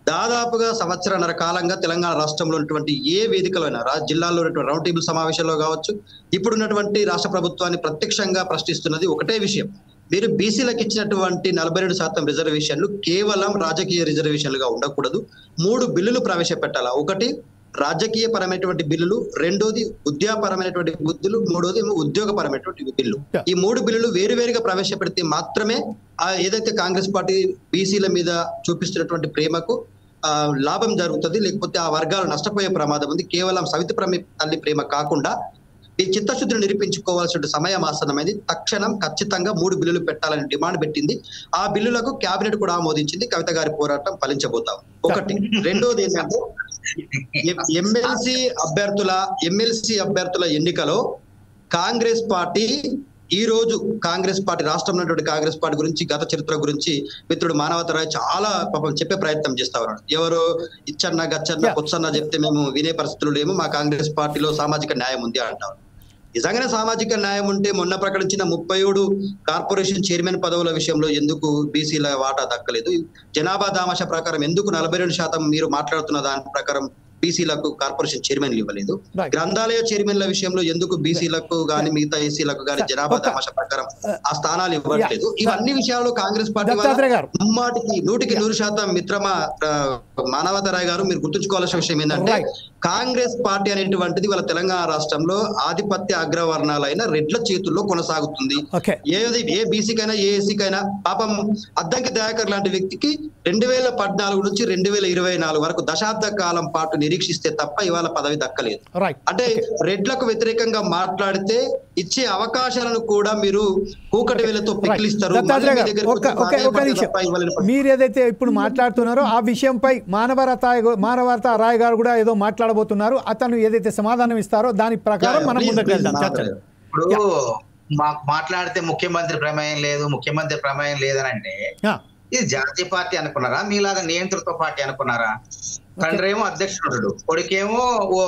దాదాపుగా సంవత్సరన్నర కాలంగా తెలంగాణ రాష్ట్రంలో ఉన్నటువంటి ఏ వేదికలో అయినా జిల్లాల్లో ఉన్నటువంటి రౌండ్ టేబుల్ సమావేశంలో కావచ్చు, ఇప్పుడున్నటువంటి రాష్ట్ర ప్రభుత్వాన్ని ప్రత్యక్షంగా ప్రశ్నిస్తున్నది ఒకటే విషయం, మీరు బీసీలకు ఇచ్చినటువంటి 42% రిజర్వేషన్లు కేవలం రాజకీయ రిజర్వేషన్లుగా ఉండకూడదు. 3 బిల్లులు ప్రవేశపెట్టాలా. ఒకటి రాజకీయ పరమైనటువంటి బిల్లులు, రెండోది ఉద్యోగపరమైనటువంటి బిల్లులు, మూడోది ఉద్యోగపరమైనటువంటి బిల్లు. ఈ 3 బిల్లులు వేరువేరుగా ప్రవేశపెడితే మాత్రమే ఏదైతే కాంగ్రెస్ పార్టీ బీసీల మీద చూపిస్తున్నటువంటి ప్రేమకు లాభం జరుగుతుంది, లేకపోతే ఆ వర్గాలు నష్టపోయే ప్రమాదం ఉంది. కేవలం సవితి తల్లి ప్రేమ కాకుండా ఈ చిత్తశుద్ధిని నిరూపించుకోవాల్సిన సమయం ఆసన్నమైంది. తక్షణం ఖచ్చితంగా 3 బిల్లులు పెట్టాలని డిమాండ్ పెట్టింది. ఆ బిల్లులకు కేబినెట్ కూడా ఆమోదించింది. కవిత గారి పోరాటం ఫలించబోతాం. ఒకటి. రెండోది ఏంటంటే ఎమ్మెల్సీ అభ్యర్థుల ఎన్నికలో కాంగ్రెస్ పార్టీ ఈ రోజు రాష్ట్రంలో ఉన్నటువంటి కాంగ్రెస్ పార్టీ గురించి, గత చరిత్ర గురించి మిత్రుడు మానవతరాయ్ చాలా పాపం చెప్పే ప్రయత్నం చేస్తా ఉన్నాడు. ఎవరో ఇచ్చన్న గచ్చన్న కొచ్చన్న చెప్తే మేము వినే పరిస్థితులు లేము, మా కాంగ్రెస్ పార్టీలో సామాజిక న్యాయం ఉంది అంటారు. నిజంగానే సామాజిక న్యాయం ఉంటే మొన్న ప్రకటించిన 37 కార్పొరేషన్ చైర్మన్ పదవుల విషయంలో ఎందుకు బీసీల వాటా దక్కలేదు? జనాభా దామాష ప్రకారం ఎందుకు 42% మీరు మాట్లాడుతున్న దాని ప్రకారం బీసీలకు కార్పొరేషన్ చైర్మన్లు ఇవ్వలేదు? గ్రంథాలయ చైర్మన్ల విషయంలో ఎందుకు బీసీలకు గాని మిగతా ఏసీలకు గాని జనాభా తమాషా ప్రకారం ఆ స్థానాలు ఇవ్వట్లేదు? ఇవన్నీ విషయాల్లో కాంగ్రెస్ పార్టీ ముమ్మాటికి 100% మిత్రమా మానవతరాయ్ గారు మీరు గుర్తుంచుకోవాల్సిన విషయం ఏంటంటే, కాంగ్రెస్ పార్టీ అనేటువంటిది వాళ్ళ తెలంగాణ రాష్ట్రంలో ఆధిపత్య అగ్రవర్ణాలైన రెడ్ల చేతుల్లో కొనసాగుతుంది. ఏ బీసీకైనా ఏ ఏసీకైనా పాపం అద్దంకి దయాకర్ లాంటి వ్యక్తికి 2014 నుంచి 2024 వరకు దశాబ్ద కాలం పాటు నిరీక్షిస్తే తప్ప ఇవాళ పదవి దక్కలేదు. అంటే రెడ్లకు వ్యతిరేకంగా మాట్లాడితే ఇచ్చే అవకాశాలను కూడా మీరు కూకటి వేలతో పికిలిస్తారు.
మీరు ఏదైతే ఇప్పుడు మాట్లాడుతున్నారో ఆ విషయంపై మానవత రాయ్ గారు కూడా ఏదో మాట్లాడబోతున్నారు. అతను ఏదైతే సమాధానం ఇస్తారో దాని ప్రకారం మనం ముందుకు వెళ్దాం.
ఇప్పుడు మాట్లాడితే ముఖ్యమంత్రి ప్రమేయం లేదని అంటే ఇది జాతీయ పార్టీ అనుకున్నారా? మీలాగా నియంతృత్వ పార్టీ అనుకున్నారా? తండ్రి ఏమో అధ్యక్షుడు, కొడుకేమో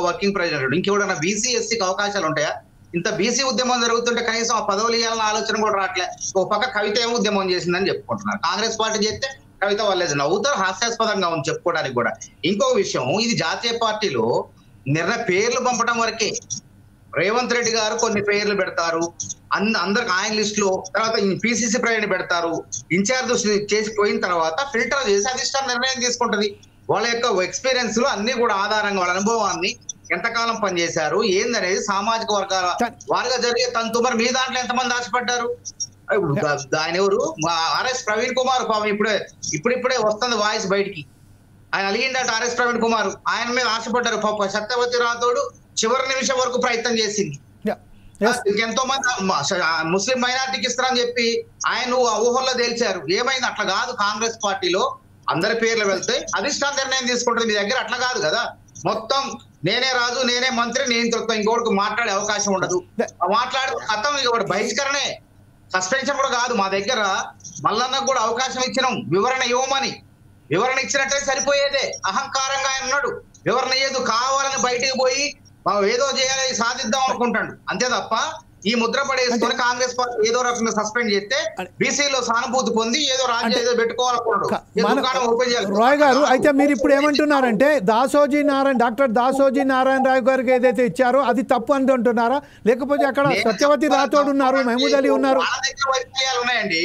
వర్కింగ్ ప్రెసిడెంట్, ఇంకెవడన్నా బీసీ ఎస్సీకి అవకాశాలు ఉంటాయా? ఇంత బీసీ ఉద్యమం జరుగుతుంటే కనీసం ఆ పదవులు ఇవ్వాలన్న ఆలోచన కూడా రావట్లే. ఒక పక్క కవిత ఏమో ఉద్యమం చేసిందని చెప్పుకుంటున్నారు, కాంగ్రెస్ పార్టీ చేస్తే కవిత వాళ్ళేది నవ్వుతారు, హాస్యాస్పదంగా ఉంది చెప్పుకోవడానికి కూడా. ఇంకొక విషయం, ఇది జాతీయ పార్టీలో పేర్లు పంపడం వరకే. రేవంత్ రెడ్డి గారు కొన్ని పేర్లు పెడతారు, అందరికి ఆయన లిస్ట్ లో, తర్వాత పిసిసి ప్రెసిడెంట్ పెడతారు, ఇన్ఛార్జ్ చేసి పోయిన తర్వాత ఫిల్టర్ చేసి అధిష్టానం నిర్ణయం తీసుకుంటది. వాళ్ళ యొక్క ఎక్స్పీరియన్స్ లో అన్ని కూడా ఆధారంగా వాళ్ళ అనుభవాన్ని ఎంతకాలం పనిచేశారు ఏందనేది సామాజిక వర్గాల వారిగా జరిగే తంతు. మరి మీ దాంట్లో ఎంతమంది ఆశపడ్డారు? ఆయన ఎవరు? ఆర్ఎస్ ప్రవీణ్ కుమార్ పాపం ఇప్పుడిప్పుడే వస్తుంది వాయిస్ బయటికి. ఆయన అలిగిండట ఆర్ఎస్ ప్రవీణ్ కుమార్, ఆయన మీద ఆశపడ్డారు. పాప సత్యవతి రాథోడ్ చివరి నిమిషం వరకు ప్రయత్నం చేసింది. ఎంతో మంది ముస్లిం మైనార్టీకి ఇస్తారని చెప్పి ఆయన ఊహల్లో తేల్చారు. ఏమైంది? అట్లా కాదు. కాంగ్రెస్ పార్టీలో అందరి పేర్లు వెళ్తే అధిష్టాన నిర్ణయం తీసుకుంటుంది. మీ దగ్గర అట్లా కాదు కదా. మొత్తం నేనే రాజు, నేనే మంత్రి, నేను ఇంకోటికి మాట్లాడే అవకాశం ఉండదు. మాట్లాడే కథం ఇక బహిష్కరణే, సస్పెన్షన్ కూడా కాదు. మా దగ్గర మల్లన్నకు కూడా అవకాశం ఇచ్చినాం, వివరణ ఇవ్వమని. వివరణ ఇచ్చినట్టే సరిపోయేదే. అహంకారంగా ఆయన ఉన్నాడు, వివరణ ఏదో కావాలని బయటికి పోయి ఏదో చేయాలి సాధిద్దాం అనుకుంటాడు అంతే తప్ప ఈ ముద్ర పడేసుకొని కాంగ్రెస్ పార్టీ ఏదో రకంగా సస్పెండ్ చేస్తే బీసీలో సానుభూతి పొంది ఏదో రాజ్యం ఏదో పెట్టుకోవాలనుకున్నాడు.
రాయ్ గారు, అయితే మీరు ఇప్పుడు ఏమంటున్నారంటే డాక్టర్ దాసోజీ నారాయణ రావు గారికి ఏదైతే ఇచ్చారో అది తప్పు అని అంటున్నారా? లేకపోతే అక్కడ సత్యవతి రాథోడ్ ఉన్నారు, మహమూద్ అలీ ఉన్నారు.
వైఫల్యాలు ఉన్నాయండి.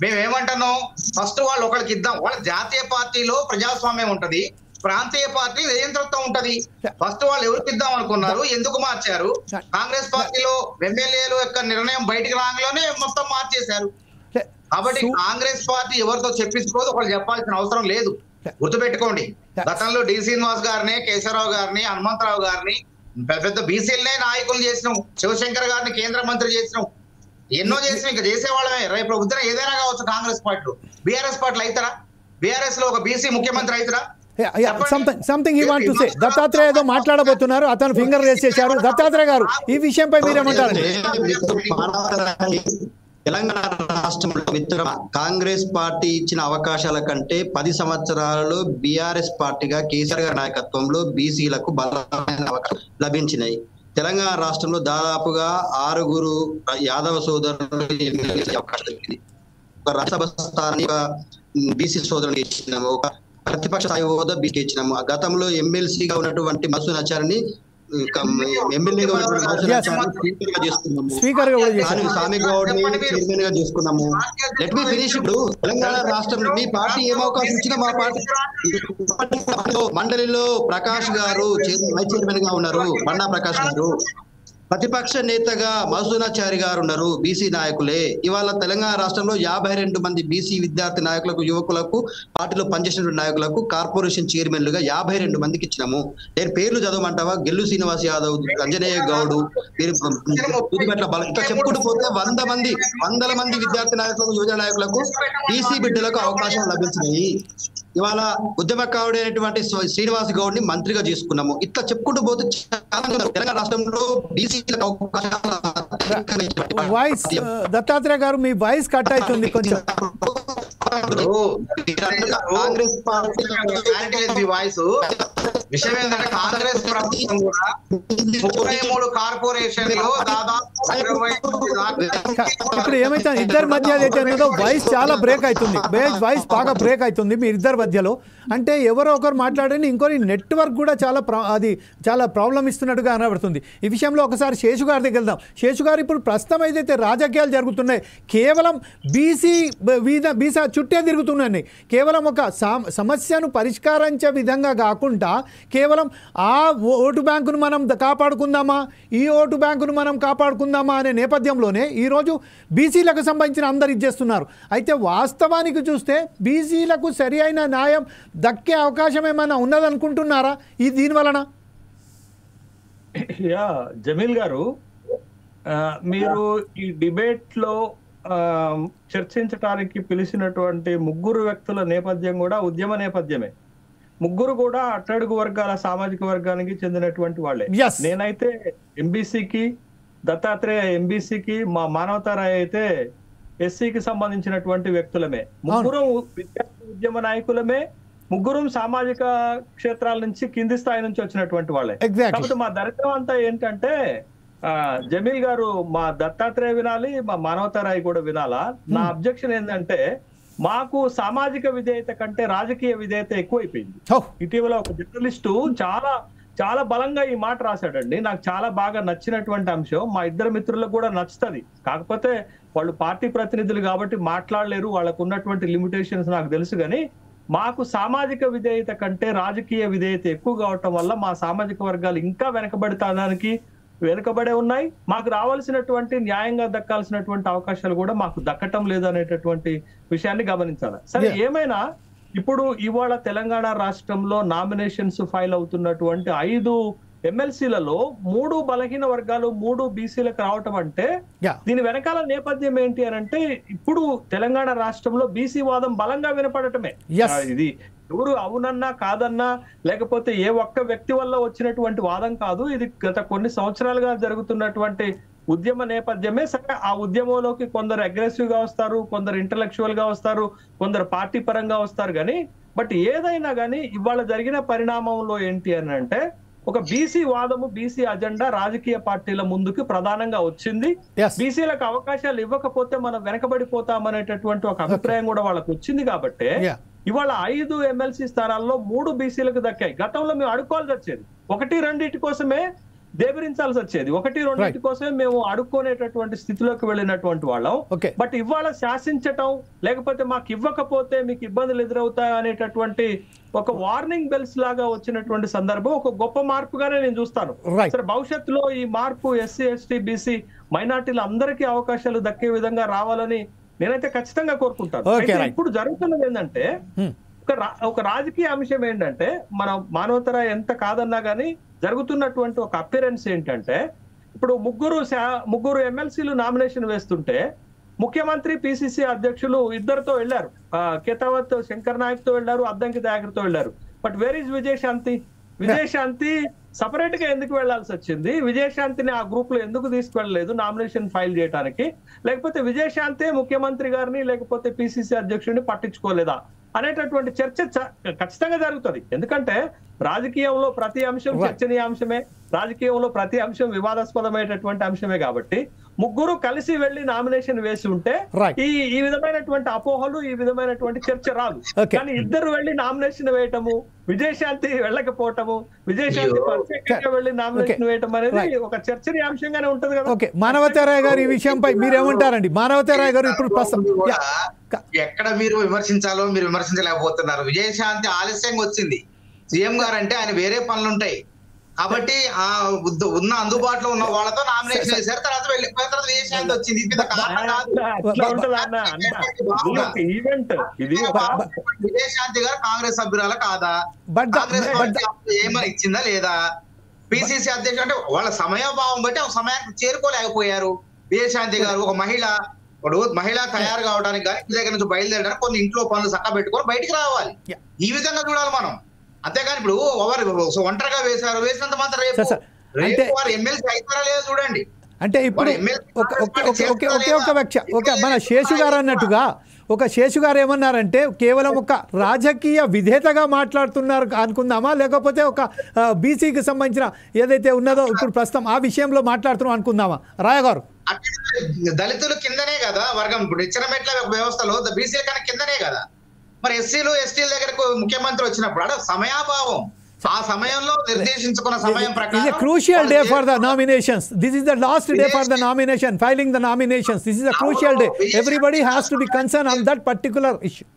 మేమేమంటున్నాం, ఫస్ట్ వాళ్ళు ఒకరికి ఇద్దాం. వాళ్ళ జాతీయ పార్టీలో ప్రజాస్వామ్యం ఉంటది, ప్రాంతీయ పార్టీ నియంత్రితం ఉంటది. ఫస్ట్ వాళ్ళు ఎవరికి ఇద్దాం అనుకున్నారు, ఎందుకు మార్చారు? కాంగ్రెస్ పార్టీలో ఎమ్మెల్యేల యొక్క నిర్ణయం బయటికి రాగానే మొత్తం మార్చేశారు. కాబట్టి కాంగ్రెస్ పార్టీ ఎవరితో చెప్పించుకోదు, ఒకళ్ళు చెప్పాల్సిన అవసరం లేదు. గుర్తుపెట్టుకోండి, గతంలో డి శ్రీనివాస్ గారిని, కేశవరావు గారిని, హనుమంతరావు గారిని పెద్ద పెద్ద బీసీలనే నాయకులు చేసినాం, శివశంకర్ గారిని కేంద్ర మంత్రి చేసినాం, ఎన్నో చేసినాం. ఇంకా చేసేవాళ్ళమే. రేపు ప్రభుత్వం ఏదైనా కావచ్చు. కాంగ్రెస్ పార్టీలో బీఆర్ఎస్ పార్టీలు అవుతారా? బీఆర్ఎస్ లో ఒక బీసీ ముఖ్యమంత్రి అవుతారా?
Something he want to say. Dattatreya ఏదో మాట్లాడబోతున్నారు, అతను ఫింగర్ రేస్ చేశారు. దత్తాత్రేయ గారు ఈ విషయంపై మీరేమంటారండి?
తెలంగాణ రాష్ట్రంలో మిత్రమా, కాంగ్రెస్ పార్టీ ఇచ్చిన అవకాశాల కంటే 10 సంవత్సరాలలో బీఆర్ఎస్ పార్టీగా కేసీఆర్ గారి నాయకత్వంలో బీసీలకు బలమైన అవకాశం లభించినాయి. తెలంగాణ రాష్ట్రంలో దాదాపుగా 6 యాదవ సోదరులు అవకాశం దొరికింది. ఒక రాజ్యసభ స్థానాన్ని బీసీ సోదరులు ఇచ్చినాము, ఒక ప్రతిపక్ష స్థాయి హోదా బీసీ ఇచ్చినాము. గతంలో ఎమ్మెల్సీగా ఉన్నటువంటి మసూనాచారిని ఎమ్మెల్యేగా చైర్మన్ గా చేసుకున్నాము. Let me finish. ఇప్పుడు తెలంగాణ రాష్ట్రంలో మీ పార్టీ ఏం అవకాశం ఇచ్చినా మా పార్టీ మండలిలో ప్రకాష్ గారు వైస్ చైర్మన్ గా ఉన్నారు, బండా ప్రకాష్ గారు. ప్రతిపక్ష నేతగా మధుసూనాచారి గారు ఉన్నారు, బీసీ నాయకులే. ఇవాళ తెలంగాణ రాష్ట్రంలో 52 మంది బీసీ విద్యార్థి నాయకులకు, యువకులకు, పార్టీలో పనిచేసిన నాయకులకు కార్పొరేషన్ చైర్మన్లుగా 52 మందికి ఇచ్చినాము. నేను పేర్లు చదవమంటావా? గెల్లు శ్రీనివాస్ యాదవ్, అంజనేయ గౌడ్, ఇట్లా చెప్పుకుంటూ పోతే 100 మంది విద్యార్థి నాయకులకు, యువజన నాయకులకు, బీసీ బిడ్డలకు అవకాశం లభించినాయి. ఇవాళ ఉద్యమకారుడైనటువంటి శ్రీనివాస్ గౌడ్ ని మంత్రిగా చేసుకున్నాము. ఇట్లా చెప్పుకుంటూ పోతే తెలంగాణ రాష్ట్రంలో
వాయిస్ దత్తాత్రేయ గారు మీ వాయిస్ కట్ అవుతుంది కొంచెం.
కాంగ్రెస్ పార్టీ వాయిస్ విషయం ఏంటంటే కాంగ్రెస్ ప్రభుత్వం కూడా 33 కార్పొరేషన్లో దాదాపు
ఇప్పుడు ఏమైతే ఇద్దరి మధ్య ఏదైతే ఉన్నదో వాయిస్ చాలా బ్రేక్ అవుతుంది, వాయిస్ బాగా బ్రేక్ అవుతుంది మీ ఇద్దరి మధ్యలో. అంటే ఎవరో ఒకరు మాట్లాడండి, ఇంకోటి నెట్వర్క్ కూడా చాలా ప్రాబ్లం ఇస్తున్నట్టుగా కనబడుతుంది. ఈ విషయంలో ఒకసారి శేషు గారి దగ్గర వెళ్దాం. శేషు గారు, ఇప్పుడు ప్రస్తుతం ఏదైతే రాజకీయాలు జరుగుతున్నాయి కేవలం బీసీ చుట్టే తిరుగుతున్నాయి. కేవలం ఒక సమస్యను పరిష్కరించే విధంగా కాకుండా కేవలం ఆ ఓటు బ్యాంకును మనం కాపాడుకుందామా, ఈ ఓటు బ్యాంకును మనం కాపాడుకుందామా అనే నేపథ్యంలోనే ఈరోజు బీసీలకు సంబంధించిన అందరు ఇచ్చేస్తున్నారు. అయితే వాస్తవానికి చూస్తే బీసీలకు సరి అయిన న్యాయం దక్కే అవకాశం ఏమైనా ఉన్నదనుకుంటున్నారా దీనివలన?
జమీల్ గారు, మీరు ఈ డిబేట్ లో చర్చించడానికి పిలిచినటువంటి 3 వ్యక్తుల నేపథ్యం కూడా ఉద్యమ నేపథ్యమే. 3 కూడా అట్టడుగు వర్గాల సామాజిక వర్గానికి చెందినటువంటి వాళ్ళే. నేనైతే ఎంబీసీకి, దత్తాత్రేయ ఎంబీసీకి, మా మానవతారాయ్ అయితే ఎస్సీకి సంబంధించినటువంటి వ్యక్తులమే. 3 విద్యార్థి ఉద్యమ నాయకులమే, 3 సామాజిక క్షేత్రాల నుంచి, కింది స్థాయి నుంచి వచ్చినటువంటి వాళ్ళే. కాబట్టి మా దరిద్రం అంతా ఏంటంటే, జమీల్ గారు మా దత్తాత్రేయ వినాలి, మా మానవతారాయ్ కూడా వినాలా. నా అబ్జెక్షన్ ఏంటంటే, మాకు సామాజిక విధేయత కంటే రాజకీయ విధేయత ఎక్కువైపోయింది. ఇటీవల ఒక జర్నలిస్టు చాలా బలంగా ఈ మాట రాశాడండి. నాకు చాలా బాగా నచ్చినటువంటి అంశం. మా ఇద్దరు మిత్రులకు కూడా నచ్చుతుంది. కాకపోతే వాళ్ళు పార్టీ ప్రతినిధులు కాబట్టి మాట్లాడలేరు, వాళ్ళకు ఉన్నటువంటి లిమిటేషన్స్ నాకు తెలుసు. కానీ మాకు సామాజిక విధేయత కంటే రాజకీయ విధేయత ఎక్కువ కావటం వల్ల మా సామాజిక వర్గాలు ఇంకా వెనుకబడే ఉన్నాయి. మాకు రావాల్సినటువంటి న్యాయంగా దక్కాల్సినటువంటి అవకాశాలు కూడా మాకు దక్కటం లేదు అనేటటువంటి విషయాన్ని గమనించాలి. సరే, ఏమైనా ఇప్పుడు ఇవాళ తెలంగాణ రాష్ట్రంలో నామినేషన్స్ ఫైల్ అవుతున్నటువంటి 5 ఎమ్మెల్సీలలో 3 బలహీన వర్గాలు, 3 బీసీలకు రావటం అంటే దీని వెనకాల నేపథ్యం ఏంటి అని అంటే, ఇప్పుడు తెలంగాణ రాష్ట్రంలో బీసీ వాదం బలంగా వినపడటమే. ఇది ఎవరు అవునన్నా కాదన్నా, లేకపోతే ఏ ఒక్క వ్యక్తి వల్ల వచ్చినటువంటి వాదం కాదు. ఇది గత కొన్ని సంవత్సరాలుగా జరుగుతున్నటువంటి ఉద్యమ నేపథ్యమే. సరే, ఆ ఉద్యమంలోకి కొందరు అగ్రెసివ్ గా వస్తారు, కొందరు ఇంటలెక్చువల్ గా వస్తారు, కొందరు పార్టీ పరంగా వస్తారు. కానీ బట్ ఏదైనా కానీ ఇవాళ జరిగిన పరిణామంలో ఏంటి అని అంటే, ఒక బీసీ వాదము, బీసీ అజెండా రాజకీయ పార్టీల ముందుకు ప్రధానంగా వచ్చింది. బీసీలకు అవకాశాలు ఇవ్వకపోతే మనం వెనకబడిపోతామనేటటువంటి ఒక అభిప్రాయం కూడా వాళ్ళకు వచ్చింది. కాబట్టి ఇవాళ 5 ఎమ్మెల్సీ స్థానాల్లో 3 బీసీలకు దక్కాయి. గతంలో మేము అడుక్కోవాల్సి వచ్చేది, 1-2 కోసమే దేబరించాల్సి వచ్చేది, 1-2 కోసమే మేము అడుక్కునేటటువంటి స్థితిలోకి వెళ్ళినటువంటి వాళ్ళం. బట్ ఇవాళ శాసించటం, లేకపోతే మాకు ఇవ్వకపోతే మీకు ఇబ్బందులు ఎదురవుతాయి అనేటటువంటి ఒక వార్నింగ్ బెల్స్ లాగా వచ్చినటువంటి సందర్భం ఒక గొప్ప మార్పుగానే నేను చూస్తాను. సరే, భవిష్యత్తులో ఈ మార్పు ఎస్సీ, ఎస్టీ, బీసీ మైనార్టీలు అందరికీ అవకాశాలు దక్కే విధంగా రావాలని నేనైతే ఖచ్చితంగా కోరుకుంటాను.
Okay,
అయితే
right.
ఇప్పుడు జరుగుతున్నది ఏంటంటే ఒక రాజకీయ అంశం ఏంటంటే, మన మానవతర ఎంత కాదన్నా గానీ జరుగుతున్నటువంటి ఒక అపిరెన్స్ ఏంటంటే, ఇప్పుడు ముగ్గురు ఎమ్మెల్సీలు నామినేషన్ వేస్తుంటే ముఖ్యమంత్రి పిసిసి అధ్యక్షులు ఇద్దరితో వెళ్లారు. కేతావత్ శంకర్ నాయక్ తో వెళ్లారు, అద్దంకి దయాకర్ తో వెళ్లారు. But where is Vijayashanti? Vijayashanti separate గా ఎందుకు వెళ్లాల్సి వచ్చింది? విజయశాంతిని ఆ గ్రూప్ లో ఎందుకు తీసుకువెళ్ళలేదు నామినేషన్ ఫైల్ చేయడానికి? లేకపోతే విజయశాంతి ముఖ్యమంత్రి గారిని లేకపోతే పిసిసి అధ్యక్షుడిని పట్టించుకోలేదా అనేటటువంటి చర్చ ఖచ్చితంగా జరుగుతుంది. ఎందుకంటే రాజకీయంలో ప్రతి అంశం చర్చనీయాంశమే, రాజకీయంలో ప్రతి అంశం వివాదాస్పదమైనటువంటి అంశమే. కాబట్టి ముగ్గురు కలిసి వెళ్లి నామినేషన్ వేసి ఉంటే ఈ విధమైనటువంటి అపోహలు, ఈ విధమైనటువంటి చర్చ రాదు. కానీ ఇద్దరు వెళ్లి నామినేషన్ వేయటము, విజయశాంతి వెళ్ళకపోవటము, విజయశాంతి ప్రత్యేకంగా వెళ్లి నామినేషన్ వేయటం అనేది ఒక చర్చనీయాంశంగానే ఉంటది కదా.
ఓకే, మానవతారాయ్ గారు ఈ విషయంపై మీరేమంటారండి? మానవతారాయ్ గారు ఇప్పుడు
ఎక్కడ మీరు విమర్శించాలో మీరు విమర్శించలేకపోతున్నారు. విజయశాంతి ఆలస్యంగా వచ్చింది. సీఎం గారు అంటే ఆయన వేరే పనులు ఉంటాయి కాబట్టి ఆ ఉన్న అందుబాటులో ఉన్న వాళ్ళతో నామినేషన్ వేశారు. తర్వాత వెళ్ళిపోయిన తర్వాత విజయశాంతి వచ్చింది. విజయశాంతి గారు కాంగ్రెస్ సభ్యురాల కాదా? కాంగ్రెస్ పార్టీ ఏమైనా ఇచ్చిందా లేదా? పిసిసి అధ్యక్షుడు అంటే వాళ్ళ సమయభావం బట్టి ఆ సమయానికి చేరుకోలేకపోయారు. విజయశాంతి గారు ఒక మహిళ తయారు కావడానికి కానీ ఇంటి దగ్గర నుంచి బయలుదేరడానికి కొన్ని ఇంట్లో పనులు చక్క పెట్టుకొని బయటికి రావాలి. ఈ విధంగా చూడాలి మనం. అంతేగాని ఇప్పుడు ఒంటరిగా వేసినంత మాత్రం రేపు వారు ఎమ్మెల్సీ అవుతారా లేదా చూడండి.
అంటే ఇప్పుడు మన శేషు గారు అన్నట్టుగా శేషు గారు ఏమన్నారంటే కేవలం ఒక రాజకీయ విధేతగా మాట్లాడుతున్నారు అనుకుందామా, లేకపోతే ఒక బీసీకి సంబంధించిన ఏదైతే ఉన్నదో ఇప్పుడు ప్రస్తుతం ఆ విషయంలో మాట్లాడుతున్నాం అనుకుందామా? రాయ గారు,
దళితులు కిందనే కదా వర్గం. ఇప్పుడు ఇచ్చిన మెట్ల వ్యవస్థలో బీసీల కన్నా కిందనే కదా. మరి ఎస్సీలు ఎస్టీల దగ్గరకు ముఖ్యమంత్రి వచ్చినప్పుడు అక్కడ సమయాభావం, ఆ సమయంలో నిర్దేశించుకున్న సమయం ప్రకారం
This is a crucial day for the nominations. This is the last day for the nomination, filing the nominations. This is a crucial day. Everybody has to be concerned on that particular issue.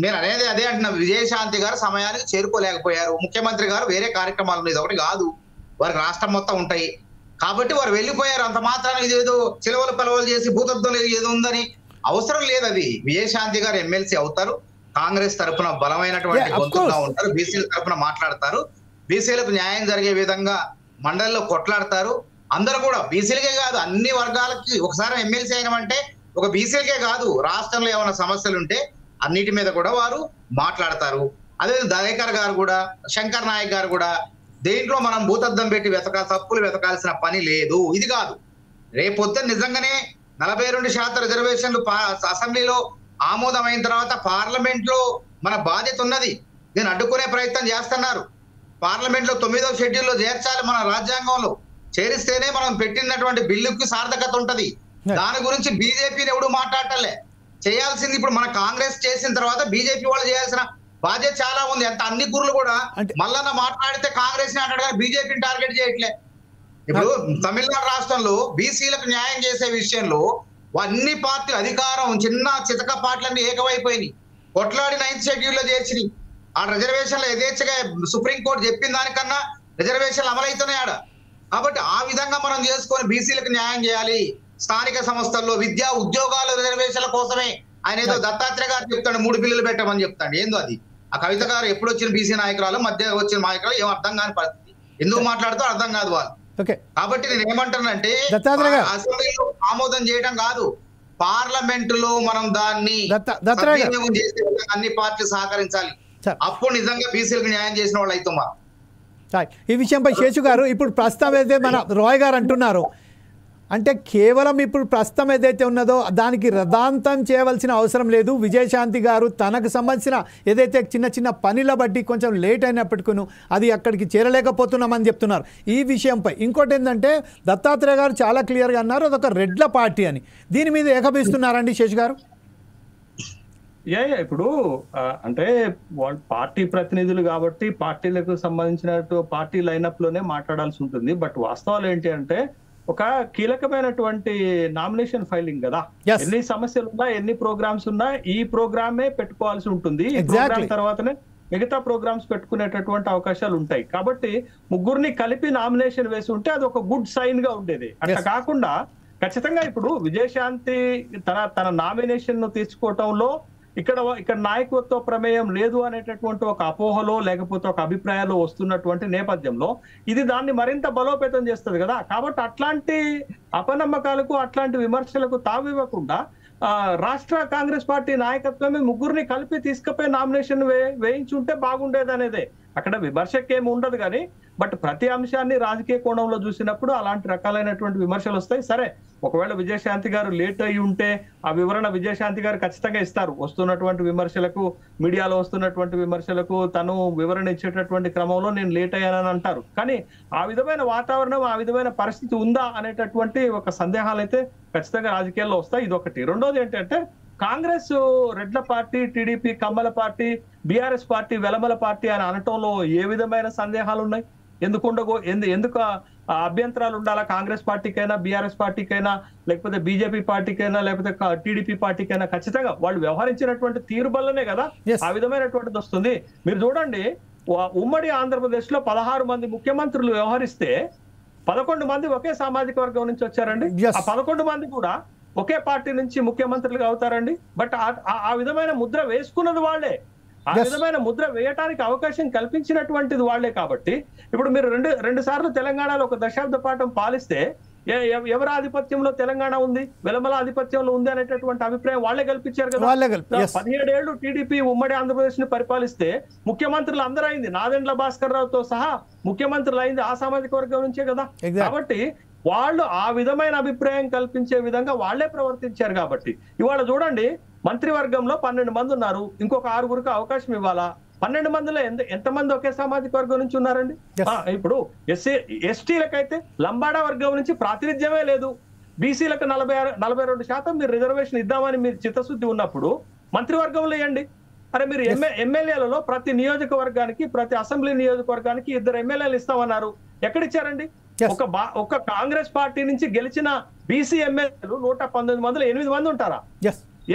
నేను అనేది అదే అంటున్నా. విజయశాంతి గారు సమయానికి చేరుకోలేకపోయారు. ముఖ్యమంత్రి గారు వేరే కార్యక్రమాలు ఉన్నాయి, ఒకటి కాదు, వారికి రాష్ట్రం మొత్తం ఉంటాయి కాబట్టి వారు వెళ్ళిపోయారు. అంత మాత్రాన ఇదేదో చిలవలు పలవలు చేసి భూతత్వం ఏదో ఉందని అవసరం లేదు. అది విజయశాంతి గారు ఎమ్మెల్సీ అవుతారు, కాంగ్రెస్ తరఫున బలమైనటువంటి గొంతుగా ఉంటారు, బీసీల తరఫున మాట్లాడతారు, బీసీలకు న్యాయం జరిగే విధంగా మండలిలో కొట్లాడతారు. అందరూ కూడా బీసీలకే కాదు అన్ని వర్గాలకి ఒకసారి ఎమ్మెల్సీ అయినమంటే ఒక బీసీలకే కాదు, రాష్ట్రంలో ఏమైనా సమస్యలు ఉంటే అన్నిటి మీద కూడా వారు మాట్లాడతారు. అదే దయాకర్ గారు కూడా, శంకర్ నాయక్ గారు కూడా దేంట్లో మనం భూతద్దం పెట్టి తప్పులు వెతకాల్సిన పని లేదు. ఇది కాదు, రేపొద్దున నిజంగానే 42% రిజర్వేషన్లు అసెంబ్లీలో ఆమోదమైన తర్వాత పార్లమెంట్ లో మన బాధ్యత ఉన్నది. దీన్ని అడ్డుకునే ప్రయత్నం చేస్తున్నారు. పార్లమెంట్ లో 9వ షెడ్యూల్లో చేర్చాలి, మన రాజ్యాంగంలో చేరిస్తేనే మనం పెట్టినటువంటి బిల్లుకి సార్థకత ఉంటది. దాని గురించి బీజేపీని ఎవడు మాట్లాడటలే. చేయాల్సింది ఇప్పుడు మన కాంగ్రెస్ చేసిన తర్వాత బీజేపీ వాళ్ళు చేయాల్సిన బాధ్యత చాలా ఉంది. అంత అన్ని గురులు కూడా మళ్ళా మాట్లాడితే కాంగ్రెస్ ని అంటాడు కానీ బీజేపీని టార్గెట్ చేయట్లే. ఇప్పుడు తమిళనాడు రాష్ట్రంలో బీసీలకు న్యాయం చేసే విషయంలో అన్ని పార్టీలు అధికారం చిన్న చితక పార్టీలన్నీ ఏకమైపోయినాయి, కొట్లాడి 9th షెడ్యూల్లో చేర్చినాయి. ఆ రిజర్వేషన్లు యథేచ్ఛగా సుప్రీంకోర్టు చెప్పిన దానికన్నా రిజర్వేషన్లు అమలవుతున్నాయి ఆడ. కాబట్టి ఆ విధంగా మనం చేసుకొని బీసీలకు న్యాయం చేయాలి. స్థానిక సంస్థల్లో విద్యా ఉద్యోగాల రిజర్వేషన్ల కోసమే ఆయన ఏదో దత్తాత్రేయ గారు చెప్తాడు 3 బిల్లులు పెట్టమని చెప్తాడు. ఏందో అది? ఆ కవిత గారు ఎప్పుడు వచ్చిన బీసీ నాయకురాలు మధ్య వచ్చిన నాయకురాలు ఏం అర్థం కాని పరిస్థితి. ఎందుకు మాట్లాడుతూ అర్థం కాదు వాళ్ళు. కాబట్టి నేను ఏమంటానంటే అసెంబ్లీలో ఆమోదం చేయడం కాదు, పార్లమెంట్ లో మనం దాన్ని చేసే అన్ని పార్టీలు సహకరించాలి. అప్పుడు నిజంగా బీసీలకు న్యాయం చేసిన వాళ్ళు అవుతాం.
ఈ విషయంపై శేషు గారు ఇప్పుడు ప్రస్తుతం అయితే మన రాయ్ గారు అంటున్నారు అంటే కేవలం ఇప్పుడు ప్రస్తుతం ఏదైతే ఉన్నదో దానికి రదాంతం చేయవలసిన అవసరం లేదు. విజయశాంతి గారు తనకు సంబంధించిన ఏదైతే చిన్న చిన్న పనుల బట్టి కొంచెం లేట్ అయినప్పటికీ అది అక్కడికి చేరలేకపోతున్నామని చెప్తున్నారు. ఈ విషయంపై ఇంకోటి ఏంటంటే దత్తాత్రేయ గారు చాలా క్లియర్గా అన్నారు అదొక రెడ్ల పార్టీ అని. దీని మీద ఏకభిస్తున్నారండి శేష్ గారు?
ఇప్పుడు అంటే వాళ్ళు పార్టీ ప్రతినిధులు కాబట్టి పార్టీలకు సంబంధించినట్టు పార్టీ లైనప్ లోనే మాట్లాడాల్సి ఉంటుంది. బట్ వాస్తవాలు ఏంటి అంటే ఒక కీలకమైనటువంటి నామినేషన్ ఫైలింగ్ కదా, ఎన్ని సమస్యలు ఉన్నా ఎన్ని ప్రోగ్రామ్స్ ఉన్నా ఈ ప్రోగ్రామే పెట్టుకోవాల్సి ఉంటుంది. ఈ ప్రోగ్రామ్ తర్వాతనే మిగతా ప్రోగ్రామ్స్ పెట్టుకునేటటువంటి అవకాశాలు ఉంటాయి. కాబట్టి ముగ్గురిని కలిపి నామినేషన్ వేసి ఉంటే అది ఒక గుడ్ సైన్ గా ఉండేది. అట్లా కాకుండా ఖచ్చితంగా ఇప్పుడు విజయశాంతి తన నామినేషన్ ను తీసుకోవటంలో ఇక్కడ నాయకత్వ ప్రమేయం లేదు అనేటటువంటి ఒక అపోహలో లేకపోతే ఒక అభిప్రాయాలు వస్తున్నటువంటి నేపథ్యంలో ఇది దాన్ని మరింత బలోపేతం చేస్తుంది కదా. కాబట్టి అట్లాంటి అపనమ్మకాలకు అట్లాంటి విమర్శలకు తావివ్వకుండా రాష్ట్ర కాంగ్రెస్ పార్టీ నాయకత్వమే ముగ్గురిని కలిపి తీసుకుపోయి నామినేషన్ వేయించుంటే బాగుండేది అనేదే. అక్కడ విమర్శకేమి ఉండదు కానీ బట్ ప్రతి అంశాన్ని రాజకీయ కోణంలో చూసినప్పుడు అలాంటి రకాలైనటువంటి విమర్శలు వస్తాయి. సరే, ఒకవేళ విజయశాంతి గారు లేట్ అయి ఉంటే ఆ వివరణ విజయశాంతి గారు ఖచ్చితంగా ఇస్తారు. వస్తున్నటువంటి విమర్శలకు, మీడియాలో వస్తున్నటువంటి విమర్శలకు తను వివరణ ఇచ్చేటటువంటి క్రమంలో నేను లేట్ అయ్యానని అంటారు. కానీ ఆ విధమైన వాతావరణం, ఆ విధమైన పరిస్థితి ఉందా అనేటటువంటి ఒక సందేహాలు అయితే ఖచ్చితంగా రాజకీయాల్లో వస్తాయి. ఇది ఒకటి. రెండోది ఏంటంటే కాంగ్రెస్ రెడ్ల పార్టీ, టీడీపీ కమ్మల పార్టీ, బీఆర్ఎస్ పార్టీ వెలమల పార్టీ అని అనటంలో ఏ విధమైన సందేహాలు ఉన్నాయి? ఎందుకు అభ్యంతరాలు ఉండాలా? కాంగ్రెస్ పార్టీకైనా, బీఆర్ఎస్ పార్టీకైనా, లేకపోతే బీజేపీ పార్టీకైనా, లేకపోతే టీడీపీ పార్టీకైనా ఖచ్చితంగా వాళ్ళు వ్యవహరించినటువంటి తీరు వల్లనే కదా ఆ విధమైనటువంటిది వస్తుంది. మీరు చూడండి, ఉమ్మడి ఆంధ్రప్రదేశ్ లో 16 మంది ముఖ్యమంత్రులు వ్యవహరిస్తే 11 మంది ఒకే సామాజిక వర్గం నుంచి వచ్చారండి. ఆ 11 మంది కూడా ఒకే పార్టీ నుంచి ముఖ్యమంత్రులుగా అవుతారండి. బట్ ఆ విధమైన ముద్ర వేసుకున్నది వాళ్లే, ఆ విధమైన ముద్ర వేయటానికి అవకాశం కల్పించినటువంటిది వాళ్లే. కాబట్టి ఇప్పుడు మీరు రెండు సార్లు తెలంగాణలో ఒక దశాబ్ద పాఠం పాలిస్తే ఎవరి ఆధిపత్యంలో తెలంగాణ ఉంది, వెలమల ఆధిపత్యంలో ఉంది అనేటటువంటి అభిప్రాయం వాళ్లే కల్పించారు కదా. 17 ఏళ్లు టీడీపీ ఉమ్మడి ఆంధ్రప్రదేశ్ ని పరిపాలిస్తే ముఖ్యమంత్రులు అందరూ అయింది, నాదెండ్ల భాస్కర్ రావుతో సహా ముఖ్యమంత్రులు అయింది ఆ సామాజిక వర్గం నుంచే కదా. కాబట్టి వాళ్ళు ఆ విధమైన అభిప్రాయం కల్పించే విధంగా వాళ్లే ప్రవర్తించారు. కాబట్టి ఇవాళ చూడండి, మంత్రివర్గంలో 12 మంది ఉన్నారు, ఇంకొక 6గురికి అవకాశం ఇవ్వాలా? 12 మందిలో ఎంతమంది ఒకే సామాజిక వర్గం నుంచి ఉన్నారండి? ఇప్పుడు ఎస్టీలకైతే లంబాడా వర్గం నుంచి ప్రాతినిధ్యమే లేదు. బీసీలకు 42% మీరు రిజర్వేషన్ ఇద్దామని మీరు చిత్తశుద్ధి ఉన్నప్పుడు మంత్రివర్గంలో ఇవ్వండి. అరే మీరు ఎమ్మెల్యేలలో ప్రతి నియోజకవర్గానికి, ప్రతి అసెంబ్లీ నియోజకవర్గానికి 2 ఎమ్మెల్యేలు ఇస్తామన్నారు. ఎక్కడిచ్చారండి? ఒక కాంగ్రెస్ పార్టీ నుంచి గెలిచిన బీసీ ఎమ్మెల్యేలు 119 మందిలో 8 మంది ఉంటారా?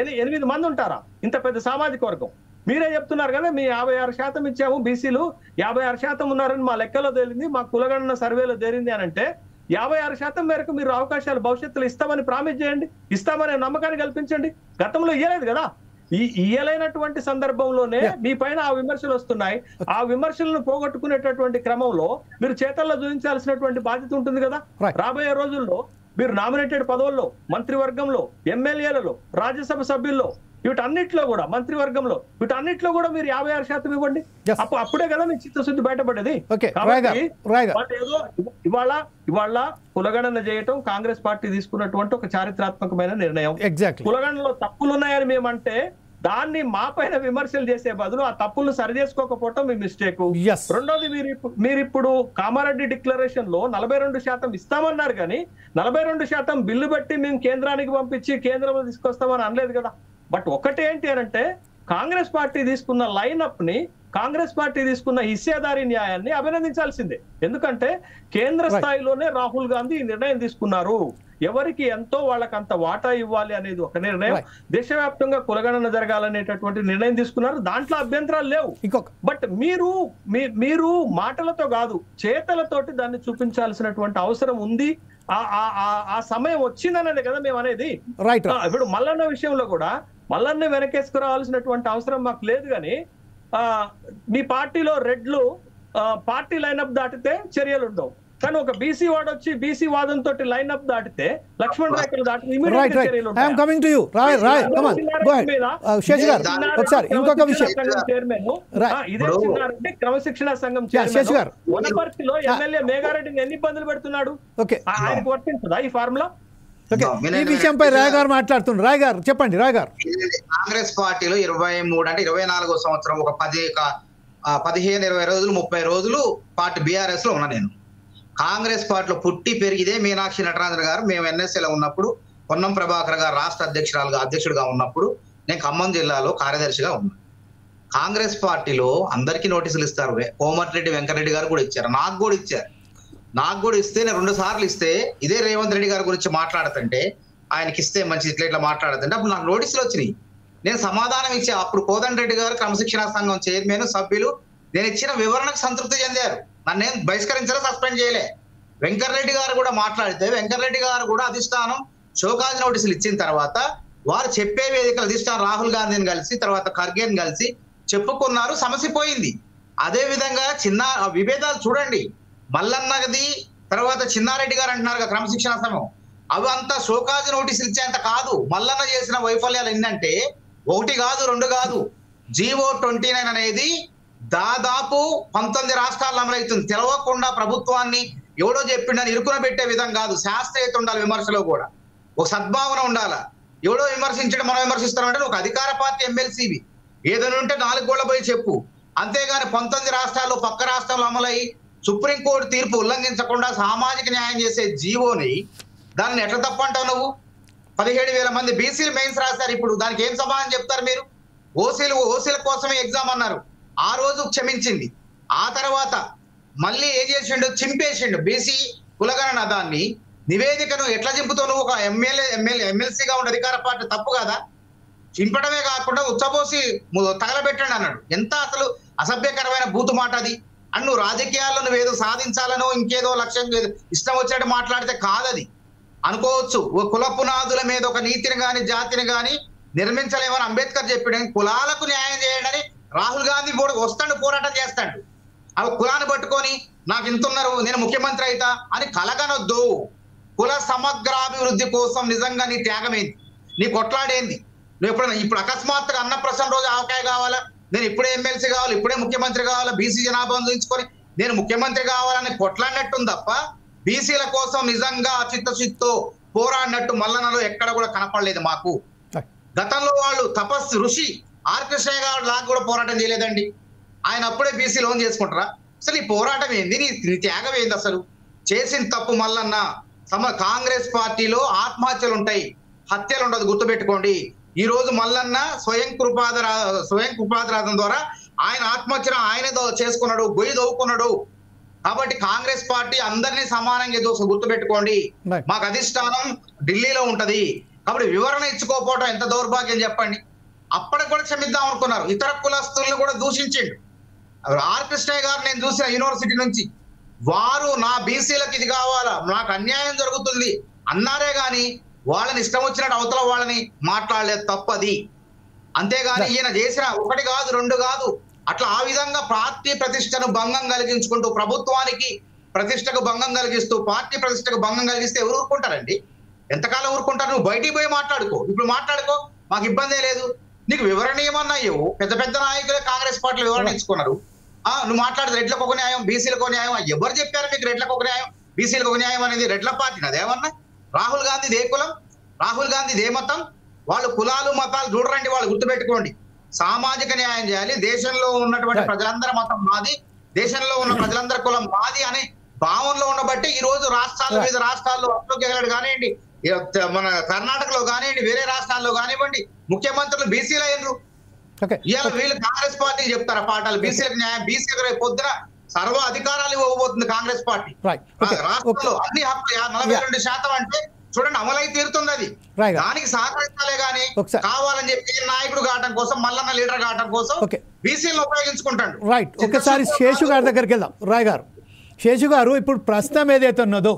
8 మంది ఉంటారా? ఇంత పెద్ద సామాజిక వర్గం. మీరే చెప్తున్నారు కదా, మీ 56% ఇచ్చాము, బీసీలు 56% ఉన్నారని మా లెక్కలో తేలింది, మా కులగణన సర్వేలో తేలింది అని అంటే 56% మేరకు మీరు అవకాశాలు భవిష్యత్తులో ఇస్తామని ప్రామిస్ చేయండి, ఇస్తామనే నమ్మకాన్ని కల్పించండి. గతంలో ఇయ్యలేదు కదా. ఇయ్యలేనటువంటి సందర్భంలోనే మీ పైన ఆ విమర్శలు వస్తున్నాయి. ఆ విమర్శలను పోగొట్టుకునేటటువంటి క్రమంలో మీరు చేతల్లో చూపించాల్సినటువంటి బాధ్యత ఉంటుంది కదా. రాబోయే రోజుల్లో మీరు నామినేటెడ్ పదవుల్లో, మంత్రివర్గంలో, ఎమ్మెల్యేలలో, రాజ్యసభ సభ్యుల్లో, వీటన్నిటిలో కూడా, మంత్రివర్గంలో వీటన్నిటిలో కూడా మీరు 56% ఇవ్వండి. అప్పుడే కదా మీ చిత్తశుద్ధి బయటపడ్డది. ఏదో ఇవాళ కులగణన చేయటం కాంగ్రెస్ పార్టీ తీసుకున్నటువంటి ఒక చారిత్రాత్మకమైన నిర్ణయం. కులగణనలో తప్పులు ఉన్నాయని మేమంటే దాన్ని మా పైన విమర్శలు చేసే బదులు ఆ తప్పులను సరి చేసుకోకపోవటం మీ మిస్టేక్. రెండోది, మీరు ఇప్పుడు కామారెడ్డి డిక్లరేషన్ లో 42% ఇస్తామన్నారు కానీ 42% బిల్లు బట్టి మేము కేంద్రానికి పంపించి కేంద్రంలో తీసుకొస్తామని అనలేదు కదా. బట్ ఒకటేంటి అనంటే కాంగ్రెస్ పార్టీ తీసుకున్న లైన్అప్ ని, కాంగ్రెస్ పార్టీ తీసుకున్న హిస్సేదారీ న్యాయాన్ని అభినందించాల్సిందే. ఎందుకంటే కేంద్ర స్థాయిలోనే రాహుల్ గాంధీ ఈ నిర్ణయం తీసుకున్నారు. ఎవరికి ఎంతో వాళ్ళకి అంత వాటా ఇవ్వాలి అనేది ఒక నిర్ణయం. దేశవ్యాప్తంగా కులగణన జరగాలనేటటువంటి నిర్ణయం తీసుకున్నారు. దాంట్లో అభ్యంతరాలు లేవు. బట్ మీరు మాటలతో కాదు, చేతలతోటి దాన్ని చూపించాల్సినటువంటి అవసరం ఉంది. ఆ సమయం వచ్చిందనేది కదా మేము అనేది. ఇప్పుడు మల్లన్న విషయంలో కూడా మల్లన్న వెనకేసుకురావాల్సినటువంటి అవసరం మాకు లేదు. కానీ మీ పార్టీలో రెడ్లు పార్టీ లైనప్ దాటితే చర్యలు ఉండవు. కానీ ఒక బీసీ వాడు వచ్చి బీసీ వాదంతో లైనప్ దాటితే, లక్ష్మణ్ రేఖలు దాటితే క్రమశిక్షణ సంఘం చైర్మన్ వనపర్తిలో ఎమ్మెల్యే మేఘారెడ్డిని ఎన్ని ఇబ్బందులు పెడుతున్నాడు? ఆయనకు వర్తించదా ఈ ఫార్ములా?
ఈ విషయంపై రాయ్ గారు మాట్లాడుతున్నారు. రాయ్ గారు చెప్పండి. రాయ్ గారు,
కాంగ్రెస్ పార్టీలో 23 అంటే 24వ సంవత్సరం ఒక 15-20 రోజులు 30 రోజులు పార్టీ బీఆర్ఎస్ లో ఉన్నా. నేను కాంగ్రెస్ పార్టీలో పుట్టి పెరిగిదే మీనాక్షి నటరాజన్ గారు. మేము ఎన్ఎస్ఏలో ఉన్నప్పుడు పొన్నం ప్రభాకర్ గారు రాష్ట్ర అధ్యక్షుడిగా ఉన్నప్పుడు నేను ఖమ్మం జిల్లాలో కార్యదర్శిగా ఉన్నాను. కాంగ్రెస్ పార్టీలో అందరికీ నోటీసులు ఇస్తారు. కోమటిరెడ్డి వెంకటరెడ్డి గారు కూడా ఇచ్చారు, నాకు కూడా ఇస్తే నేను 2 సార్లు ఇస్తే ఇదే రేవంత్ రెడ్డి గారి గురించి మాట్లాడుతుంటే, ఆయనకి ఇస్తే మంచిది ఇట్లా మాట్లాడుతుంటే అప్పుడు నాకు నోటీసులు వచ్చినాయి. నేను సమాధానం ఇచ్చా. అప్పుడు కోదండ రెడ్డి గారు క్రమశిక్షణ సంఘం చైర్మన్, సభ్యులు నేను ఇచ్చిన వివరణకు సంతృప్తి చెందారు. నన్నేం బహిష్కరించాలో సస్పెండ్ చేయలే. వెంకటరెడ్డి గారు కూడా మాట్లాడితే వెంకటరెడ్డి గారు కూడా అధిష్టానం షోకాజ్ నోటీసులు ఇచ్చిన తర్వాత వారు చెప్పే వేదికలు అధిష్టానం రాహుల్ గాంధీని కలిసి తర్వాత ఖర్గేని కలిసి చెప్పుకున్నారు, సమస్య పోయింది. అదే విధంగా చిన్న విభేదాలు చూడండి, మల్లన్నది తర్వాత చిన్నారెడ్డి గారు అంటున్నారు కదా క్రమశిక్షణ సమయం, అవి అంతా షోకాజ్ నోటీసులు ఇచ్చేంత కాదు. మల్లన్న చేసిన వైఫల్యాలు ఏంటంటే 1 కాదు 2 కాదు, జీవో 29 అనేది దాదాపు 19 రాష్ట్రాల్లో అమలవుతుంది. తెలవకుండా ప్రభుత్వాన్ని ఎవడో చెప్పిండని ఇరుకున పెట్టే విధం కాదు, శాస్త్రీయత ఉండాలి, విమర్శలో కూడా ఒక సద్భావన ఉండాలా. ఎవడో విమర్శించడం మనం విమర్శిస్తామంటే ఒక అధికార పార్టీ ఎమ్మెల్సీవి ఏదైనా ఉంటే 4 గోళ్ల పోయి చెప్పు, అంతేగాని 19 రాష్ట్రాల్లో పక్క రాష్ట్రంలో అమలై సుప్రీంకోర్టు తీర్పు ఉల్లంఘించకుండా సామాజిక న్యాయం చేసే జీవోని దాన్ని ఎట్లా తప్పంటావు నువ్వు? 17,000 మంది బీసీలు మెయిన్స్ రాశారు, ఇప్పుడు దానికి ఏం సమాధానం చెప్తారు మీరు? ఓసీల కోసమే ఎగ్జామ్ అన్నారు, ఆ రోజు క్షమించింది. ఆ తర్వాత మళ్ళీ ఏం చేసిండు, చింపేసిండు బీసీ కులగణన. దాన్ని నివేదికను ఎట్లా చింపుతావు నువ్వు? ఒక ఎమ్మెల్సీగా ఉన్న అధికార పార్టీ తప్పు కదా, చింపడమే కాకుండా ఉచ్చబోసి తగలబెట్టండి అన్నాడు. ఎంత అసలు అసభ్యకరమైన బూతు మాట అది. అని నువ్వు రాజకీయాల్లో నువ్వేదో సాధించాలనో ఇంకేదో లక్ష్యం ఇష్టం వచ్చేట్టు మాట్లాడితే కాదది. అనుకోవచ్చు కుల పునాదుల మీద ఒక నీతిని గాని జాతిని గాని నిర్మించలేమని అంబేద్కర్ చెప్పాడు. కులాలకు న్యాయం చేయడని రాహుల్ గాంధీ వస్తాడు, పోరాటం చేస్తాడు. అవి కులాన్ని పట్టుకొని నాకు ఇంతున్నారు నేను ముఖ్యమంత్రి అయితా అని కలగనొద్దు. కుల సమగ్రాభివృద్ధి కోసం నిజంగా నీ త్యాగమేంది, నీ కొట్లాడేంది? నువ్వు ఎప్పుడైనా ఇప్పుడు అకస్మాత్తుగా అన్నప్రసన్న రోజు ఆవకాయ కావాలా, నేను ఇప్పుడే ఎమ్మెల్సీ కావాలి, ఇప్పుడే ముఖ్యమంత్రి కావాలా, బీసీ జనాభాను చూపించుకొని నేను ముఖ్యమంత్రి కావాలని కొట్లాడినట్టుంది తప్ప బీసీల కోసం నిజంగా చిత్తశుద్ధితో పోరాడినట్టు మల్లన్నలో ఎక్కడ కూడా కనపడలేదు మాకు. గతంలో వాళ్ళు తపస్సు ఋషి ఆర్ కృష్ణయ్య గారు లాగా కూడా పోరాటం చేయలేదండి. ఆయన అప్పుడే బీసీ లోన్ చేసుకుంటారా? అసలు ఈ పోరాటం ఏంది, నీ త్యాగం ఏంది? అసలు చేసిన తప్పు మల్లన్న. కాంగ్రెస్ పార్టీలో ఆత్మహత్యలు ఉంటాయి, హత్యలు ఉండదు, గుర్తుపెట్టుకోండి. ఈ రోజు మల్లన్న స్వయం కృపాదరాధం ద్వారా ఆయన ఆత్మహత్యను ఆయనే చేసుకున్నాడు, గొయ్యి దవ్వుకున్నాడు. కాబట్టి కాంగ్రెస్ పార్టీ అందరినీ సమానంగా గుర్తుపెట్టుకోండి. మాకు అధిష్టానం ఢిల్లీలో ఉంటది, కాబట్టి వివరణ ఇచ్చుకోకపోవడం ఎంత దౌర్భాగ్యం చెప్పండి. అప్పటికి కూడా క్షమిద్దాం అనుకున్నారు, ఇతర కులస్తుల్ని కూడా దూషించిండు. ఆర్ కృష్ణయ్య గారు నేను చూసిన యూనివర్సిటీ నుంచి వారు నా బీసీలకు ఇది కావాలా, నాకు అన్యాయం జరుగుతుంది అన్నారే గాని వాళ్ళని ఇష్టం వచ్చినట్టు అవతల వాళ్ళని మాట్లాడలేదు, తప్పది. అంతేగాని ఈయన చేసిన 1 కాదు 2 కాదు అట్లా ఆ విధంగా పార్టీ ప్రతిష్టను భంగం కలిగించుకుంటూ ప్రభుత్వానికి ప్రతిష్టకు భంగం కలిగిస్తూ పార్టీ ప్రతిష్టకు భంగం కలిగిస్తే ఎవరు ఊరుకుంటారండి? ఎంతకాలం ఊరుకుంటారు? నువ్వు బయటికి పోయి మాట్లాడుకో, ఇప్పుడు మాట్లాడుకో, మాకు ఇబ్బందే లేదు. నీకు వివరణ ఏమన్నా ఇవ్వు. పెద్ద పెద్ద నాయకులే కాంగ్రెస్ పార్టీలో వివరణ ఇచ్చుకున్నారు. నువ్వు మాట్లాడితే రెడ్లకు ఒక న్యాయం, బీసీలకు ఒక న్యాయం. ఎవరు చెప్పారు మీకు రెడ్లకు ఒక న్యాయం, బీసీలకు ఒక న్యాయం అనేది? రెడ్ల పార్టీ అదేమన్నా? రాహుల్ గాంధీది ఏ కులం, రాహుల్ గాంధీది ఏ మతం? వాళ్ళు కులాలు మతాలు చూడరండి, వాళ్ళు గుర్తుపెట్టుకోండి. సామాజిక న్యాయం చేయాలి, దేశంలో ఉన్నటువంటి ప్రజలందరి మతం మాది, దేశంలో ఉన్న ప్రజలందరి కులం మాది అనే భావనలో ఉండబట్టి ఈ రోజు రాష్ట్రాల మీద రాష్ట్రాల్లో అశోక్ గెహ్లోట్ కానివ్వండి, మన కర్ణాటకలో కానివ్వండి, వేరే రాష్ట్రాల్లో కానివ్వండి, ముఖ్యమంత్రులు బీసీలు అయినరు. ఇవాళ వీళ్ళు కాంగ్రెస్ పార్టీకి చెప్తారా పాఠాలు? బీసీలకు న్యాయం, బీసీలకు రేపు పొద్దున సర్వ అధికారాలు ఇవ్వబోతుంది కాంగ్రెస్ పార్టీ. రాష్ట్రంలో అన్ని హక్కులు 42% అంటే చూడండి అమలై తీరుతుంది. అది దానికి సహకరించాలే గానీ కావాలని చెప్పి నాయకుడు కావడం కోసం, మల్లన్న లీడర్ కావడం కోసం బీసీలను ఉపయోగించుకుంటాడు.
రైట్, ఒకసారి శేషు గారి దగ్గరికి వెళ్దాం. రాయ్ గారు, శేషు గారు, ఇప్పుడు ప్రస్తుతం ఏదైతే ఉన్నదో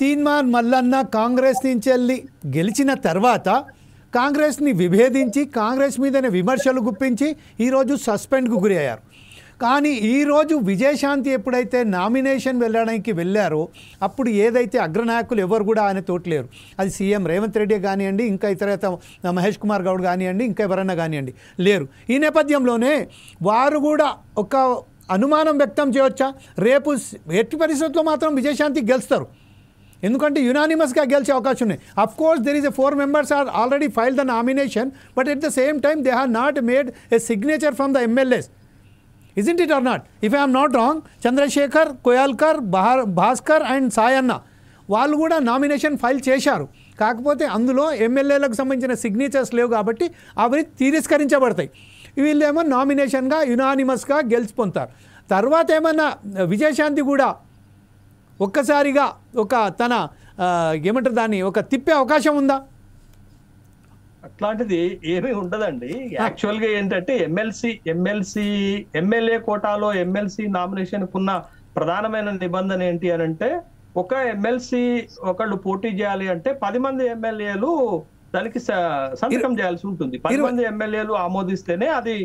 తీన్మార్ మల్లన్న కాంగ్రెస్ నుంచి వెళ్ళి గెలిచిన తర్వాత కాంగ్రెస్ని విభేదించి కాంగ్రెస్ మీదనే విమర్శలు గుప్పించి ఈరోజు సస్పెండ్కు గురి అయ్యారు. కానీ ఈరోజు విజయశాంతి ఎప్పుడైతే నామినేషన్ వెళ్ళడానికి వెళ్ళారో అప్పుడు ఏదైతే అగ్రనాయకులు ఎవరు కూడా ఆయన తోటలేరు. అది సీఎం రేవంత్ రెడ్డి కానివ్వండి, ఇంకా ఇతర మహేష్ కుమార్ గౌడ్ కానివ్వండి, ఇంకా ఎవరన్నా కానివ్వండి లేరు. ఈ నేపథ్యంలోనే వారు కూడా ఒక అనుమానం వ్యక్తం చేయవచ్చా, రేపు ఎట్టి పరిస్థితుల్లో మాత్రం విజయశాంతి గెలుస్తారు, ఎందుకంటే యునానిమస్గా గెలిచే అవకాశం ఉన్నాయి. Of course there is a 4 members are already filed the nomination, but at the same time they have not made a signature from the MLAs. Isn't it or not? If I am not wrong, Chandrasekhar, Koyalkar, Bhaskar and Sayanna వాళ్ళు కూడా nomination file చేశారు. కాకపోతే అందులో ఎమ్మెల్యేలకు సంబంధించిన signatures లేవు కాబట్టి అవి తిరస్కరించబడతాయి. వీళ్ళేమో నామినేషన్గా యునానిమస్గా గెలిచి పొందుతారు. తర్వాత ఏమన్నా విజయశాంతి కూడా ఒక్కసారిగా ఒక తన ఏమంటారు దాన్ని ఒక తిప్పే అవకాశం ఉందా?
అట్లాంటిది ఏమీ ఉండదండి. యాక్చువల్ గా ఏంటంటే ఎమ్మెల్యే కోటాలో ఎమ్మెల్సీ నామినేషన్ కున్న ప్రధానమైన నిబంధన ఏంటి అని అంటే ఒక ఎమ్మెల్సీ ఒకళ్ళు పోటీ చేయాలి అంటే 10 మంది ఎమ్మెల్యేలు దానికి సంతకం చేయాల్సి ఉంటుంది. 10 మంది ఎమ్మెల్యేలు ఆమోదిస్తేనే అది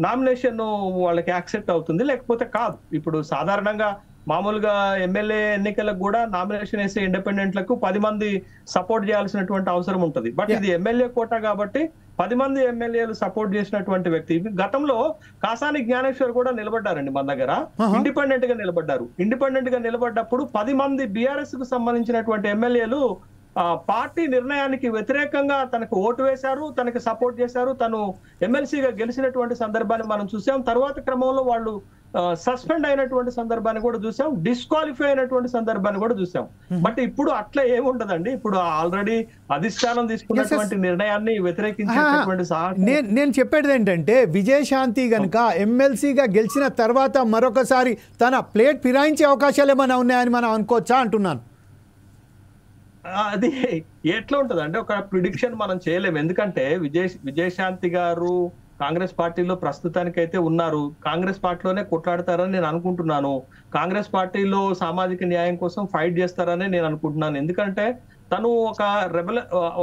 నామినేషన్ వాళ్ళకి యాక్సెప్ట్ అవుతుంది, లేకపోతే కాదు. ఇప్పుడు సాధారణంగా మామూలుగా ఎమ్మెల్యే ఎన్నికలకు కూడా నామినేషన్ వేసే ఇండిపెండెంట్లకు 10 మంది సపోర్ట్ చేయాల్సినటువంటి అవసరం ఉంటుంది. బట్ ఇది ఎమ్మెల్యే కోటా కాబట్టి 10 మంది ఎమ్మెల్యేలు సపోర్ట్ చేసినటువంటి వ్యక్తి. గతంలో కాసాని జ్ఞానేశ్వర్ కూడా నిలబడ్డారండి మన దగ్గర, ఇండిపెండెంట్ గా నిలబడ్డారు. ఇండిపెండెంట్ గా నిలబడ్డప్పుడు 10 మంది బీఆర్ఎస్ కు సంబంధించినటువంటి ఎమ్మెల్యేలు పార్టీ నిర్ణయానికి వ్యతిరేకంగా తనకు ఓటు వేశారు, తనకి సపోర్ట్ చేశారు. తను ఎమ్మెల్సీగా గెలిచినటువంటి సందర్భాన్ని మనం చూసాం. తర్వాత క్రమంలో వాళ్ళు సస్పెండ్ అయినటువంటి సందర్భాన్ని కూడా చూసాం, డిస్క్వాలిఫై అయినటువంటి సందర్భాన్ని కూడా చూసాం. బట్ ఇప్పుడు అట్లా ఏముండదండి. ఇప్పుడు ఆల్రెడీ అధిష్టానం తీసుకున్నటువంటి నిర్ణయాన్ని వ్యతిరేకించేటటువంటి
నేను చెప్పేది ఏంటంటే, విజయశాంతి గనుక ఎమ్మెల్సీగా గెలిచిన తర్వాత మరొకసారి తన ప్లేట్ ఫిరాయించే అవకాశాలు ఏమైనా ఉన్నాయని మనం అనుకోవచ్చా అంటున్నాను.
అది ఎట్లా ఉంటది అంటే ఒక ప్రిడిక్షన్ మనం చేయలేము. ఎందుకంటే విజయశాంతి గారు కాంగ్రెస్ పార్టీలో ప్రస్తుతానికైతే ఉన్నారు. కాంగ్రెస్ పార్టీలోనే కొట్లాడతారని నేను అనుకుంటున్నాను. కాంగ్రెస్ పార్టీలో సామాజిక న్యాయం కోసం ఫైట్ చేస్తారని నేను అనుకుంటున్నాను. ఎందుకంటే తను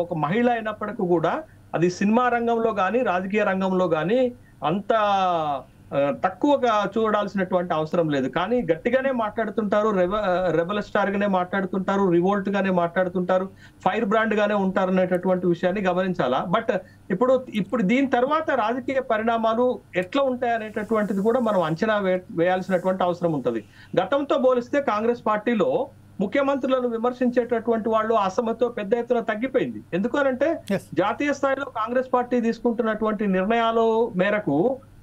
ఒక మహిళ అయినప్పటికీ కూడా అది సినిమా రంగంలో కానీ రాజకీయ రంగంలో కానీ అంత తక్కువగా చూడాల్సినటువంటి అవసరం లేదు. కానీ గట్టిగానే మాట్లాడుతుంటారు, రెబల్ స్టార్ గానే మాట్లాడుతుంటారు, రివోల్ట్ గానే మాట్లాడుతుంటారు, ఫైర్ బ్రాండ్ గానే ఉంటారు అనేటటువంటి విషయాన్ని గమనించాలా. బట్ ఇప్పుడు దీని తర్వాత రాజకీయ పరిణామాలు ఎట్లా ఉంటాయి అనేటటువంటిది కూడా మనం అంచనా వేయాల్సినటువంటి అవసరం ఉంటుంది. గతంతో పోలిస్తే కాంగ్రెస్ పార్టీలో ముఖ్యమంత్రులను విమర్శించేటటువంటి వాళ్ళు అసమతో పెద్ద ఎత్తున తగ్గిపోయింది. ఎందుకనంటే జాతీయ స్థాయిలో కాంగ్రెస్ పార్టీ తీసుకుంటున్నటువంటి నిర్ణయాల మేరకు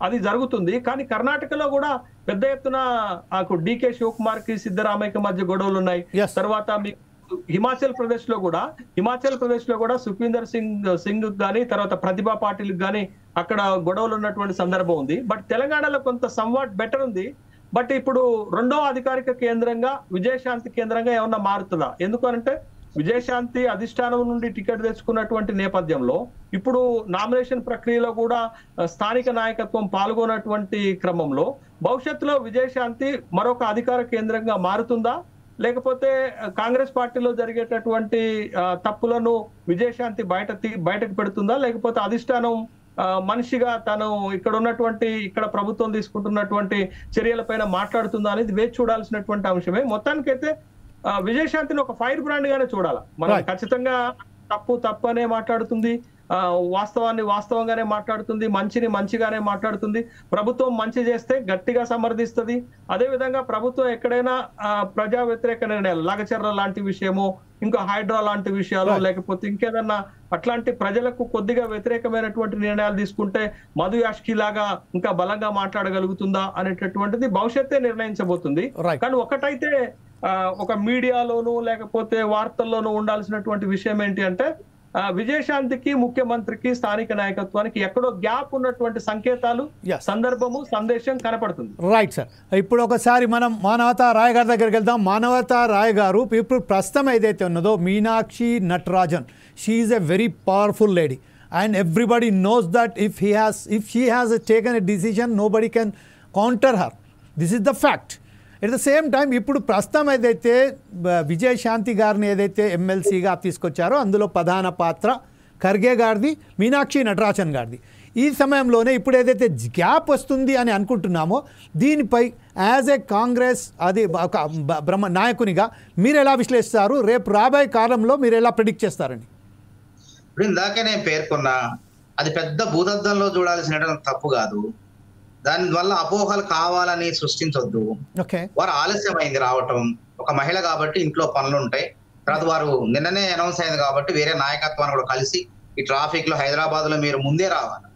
అది జరుగుతుంది. కానీ కర్ణాటకలో కూడా పెద్ద ఎత్తున డికే శివకుమార్ కి సిద్ధరామయ్యకి మధ్య గొడవలు ఉన్నాయి. తర్వాత హిమాచల్ ప్రదేశ్ లో కూడా సుఖ్వీందర్ సింగ్ గానీ తర్వాత ప్రతిభా పాటిల్ గానీ అక్కడ గొడవలు ఉన్నటువంటి సందర్భం ఉంది. బట్ తెలంగాణలో కొంత సంవాట్ బెటర్ ఉంది. బట్ ఇప్పుడు రెండో అధికారిక కేంద్రంగా విజయశాంతి కేంద్రంగా ఏమన్నా మారుతుందా? ఎందుకంటే విజయశాంతి అధిష్టానం నుండి టికెట్ తెచ్చుకున్నటువంటి నేపథ్యంలో ఇప్పుడు నామినేషన్ ప్రక్రియలో కూడా స్థానిక నాయకత్వం పాల్గొన్నటువంటి క్రమంలో భవిష్యత్తులో విజయశాంతి మరొక అధికార కేంద్రంగా మారుతుందా, లేకపోతే కాంగ్రెస్ పార్టీలో జరిగేటటువంటి తప్పులను విజయశాంతి బయటకు పెడుతుందా, లేకపోతే అధిష్టానం మనిషిగా తను ఇక్కడ ప్రభుత్వం తీసుకుంటున్నటువంటి చర్యలపైన మాట్లాడుతుందా అనేది వేచి చూడాల్సినటువంటి అంశమే. మొత్తానికైతే విజయశాంతిని ఒక ఫైర్ బ్రాండ్ గానే చూడాలి మనం. ఖచ్చితంగా తప్పు అనే మాట్లాడుతుంది, వాస్తవాన్ని వాస్తవంగానే మాట్లాడుతుంది, మంచిని మంచిగానే మాట్లాడుతుంది. ప్రభుత్వం మంచి చేస్తే గట్టిగా సమర్థిస్తుంది. అదే విధంగా ప్రభుత్వం ఎక్కడైనా ప్రజా వ్యతిరేక నిర్ణయాలు లగచర్ల లాంటి విషయము, ఇంకా హైడ్రా లాంటి విషయాలు, లేకపోతే ఇంకేదన్నా అట్లాంటి ప్రజలకు కొద్దిగా వ్యతిరేకమైనటువంటి నిర్ణయాలు తీసుకుంటే మధు యాష్కి లాగా ఇంకా బలంగా మాట్లాడగలుగుతుందా అనేటటువంటిది భవిష్యత్తే నిర్ణయించబోతుంది. కానీ ఒకటైతే ఒక మీడియాలోనూ లేకపోతే వార్తల్లోనూ ఉండాల్సినటువంటి విషయం ఏంటి అంటే విజయశాంతికి ముఖ్యమంత్రికి స్థానిక నాయకత్వానికి ఎక్కడో గ్యాప్ ఉన్నటువంటి సంకేతాలు, సందర్భము, సందేశం కనపడుతుంది.
Right sir. ఇప్పుడు ఒకసారి మనం మానవతా రాయ్ గారి దగ్గరికి వెళ్దాం. మానవతా రాయ్ గారు ఇప్పుడు ప్రస్తుతం ఏదైతే ఉన్నదో Meenakshi Natarajan, she is a very powerful lady and everybody knows that if she has taken a decision, nobody can counter her. This is the fact. At the same time, ఇప్పుడు ప్రస్తుతం ఏదైతే విజయశాంతి గారిని ఏదైతే ఎమ్మెల్సీగా తీసుకొచ్చారో అందులో ప్రధాన పాత్ర ఖర్గే గారిది, మీనాక్షి నటరాజన్ గారిది. ఈ సమయంలోనే ఇప్పుడు ఏదైతే గ్యాప్ వస్తుంది అని అనుకుంటున్నామో దీనిపై యాజ్ ఏ కాంగ్రెస్ అది ఒక నాయకునిగా మీరు ఎలా విశ్లేషిస్తారు? రేపు రాబోయే కాలంలో మీరు ఎలా ప్రిడిక్ట్ చేస్తారండి?
ఇప్పుడు ఇందాకే నేను పేర్కొన్నా, అది పెద్ద భూతద్దంలో చూడాల్సిన తప్పు కాదు. దానివల్ల అపోహలు కావాలని సృష్టించొద్దు. వారు ఆలస్యమైంది రావటం, ఒక మహిళ కాబట్టి ఇంట్లో పనులు ఉంటాయి. తర్వాత వారు నిన్ననే అనౌన్స్ అయింది కాబట్టి వేరే నాయకత్వాన్ని కూడా కలిసి ఈ ట్రాఫిక్ లో హైదరాబాద్ లో మీరు ముందే రావాలి,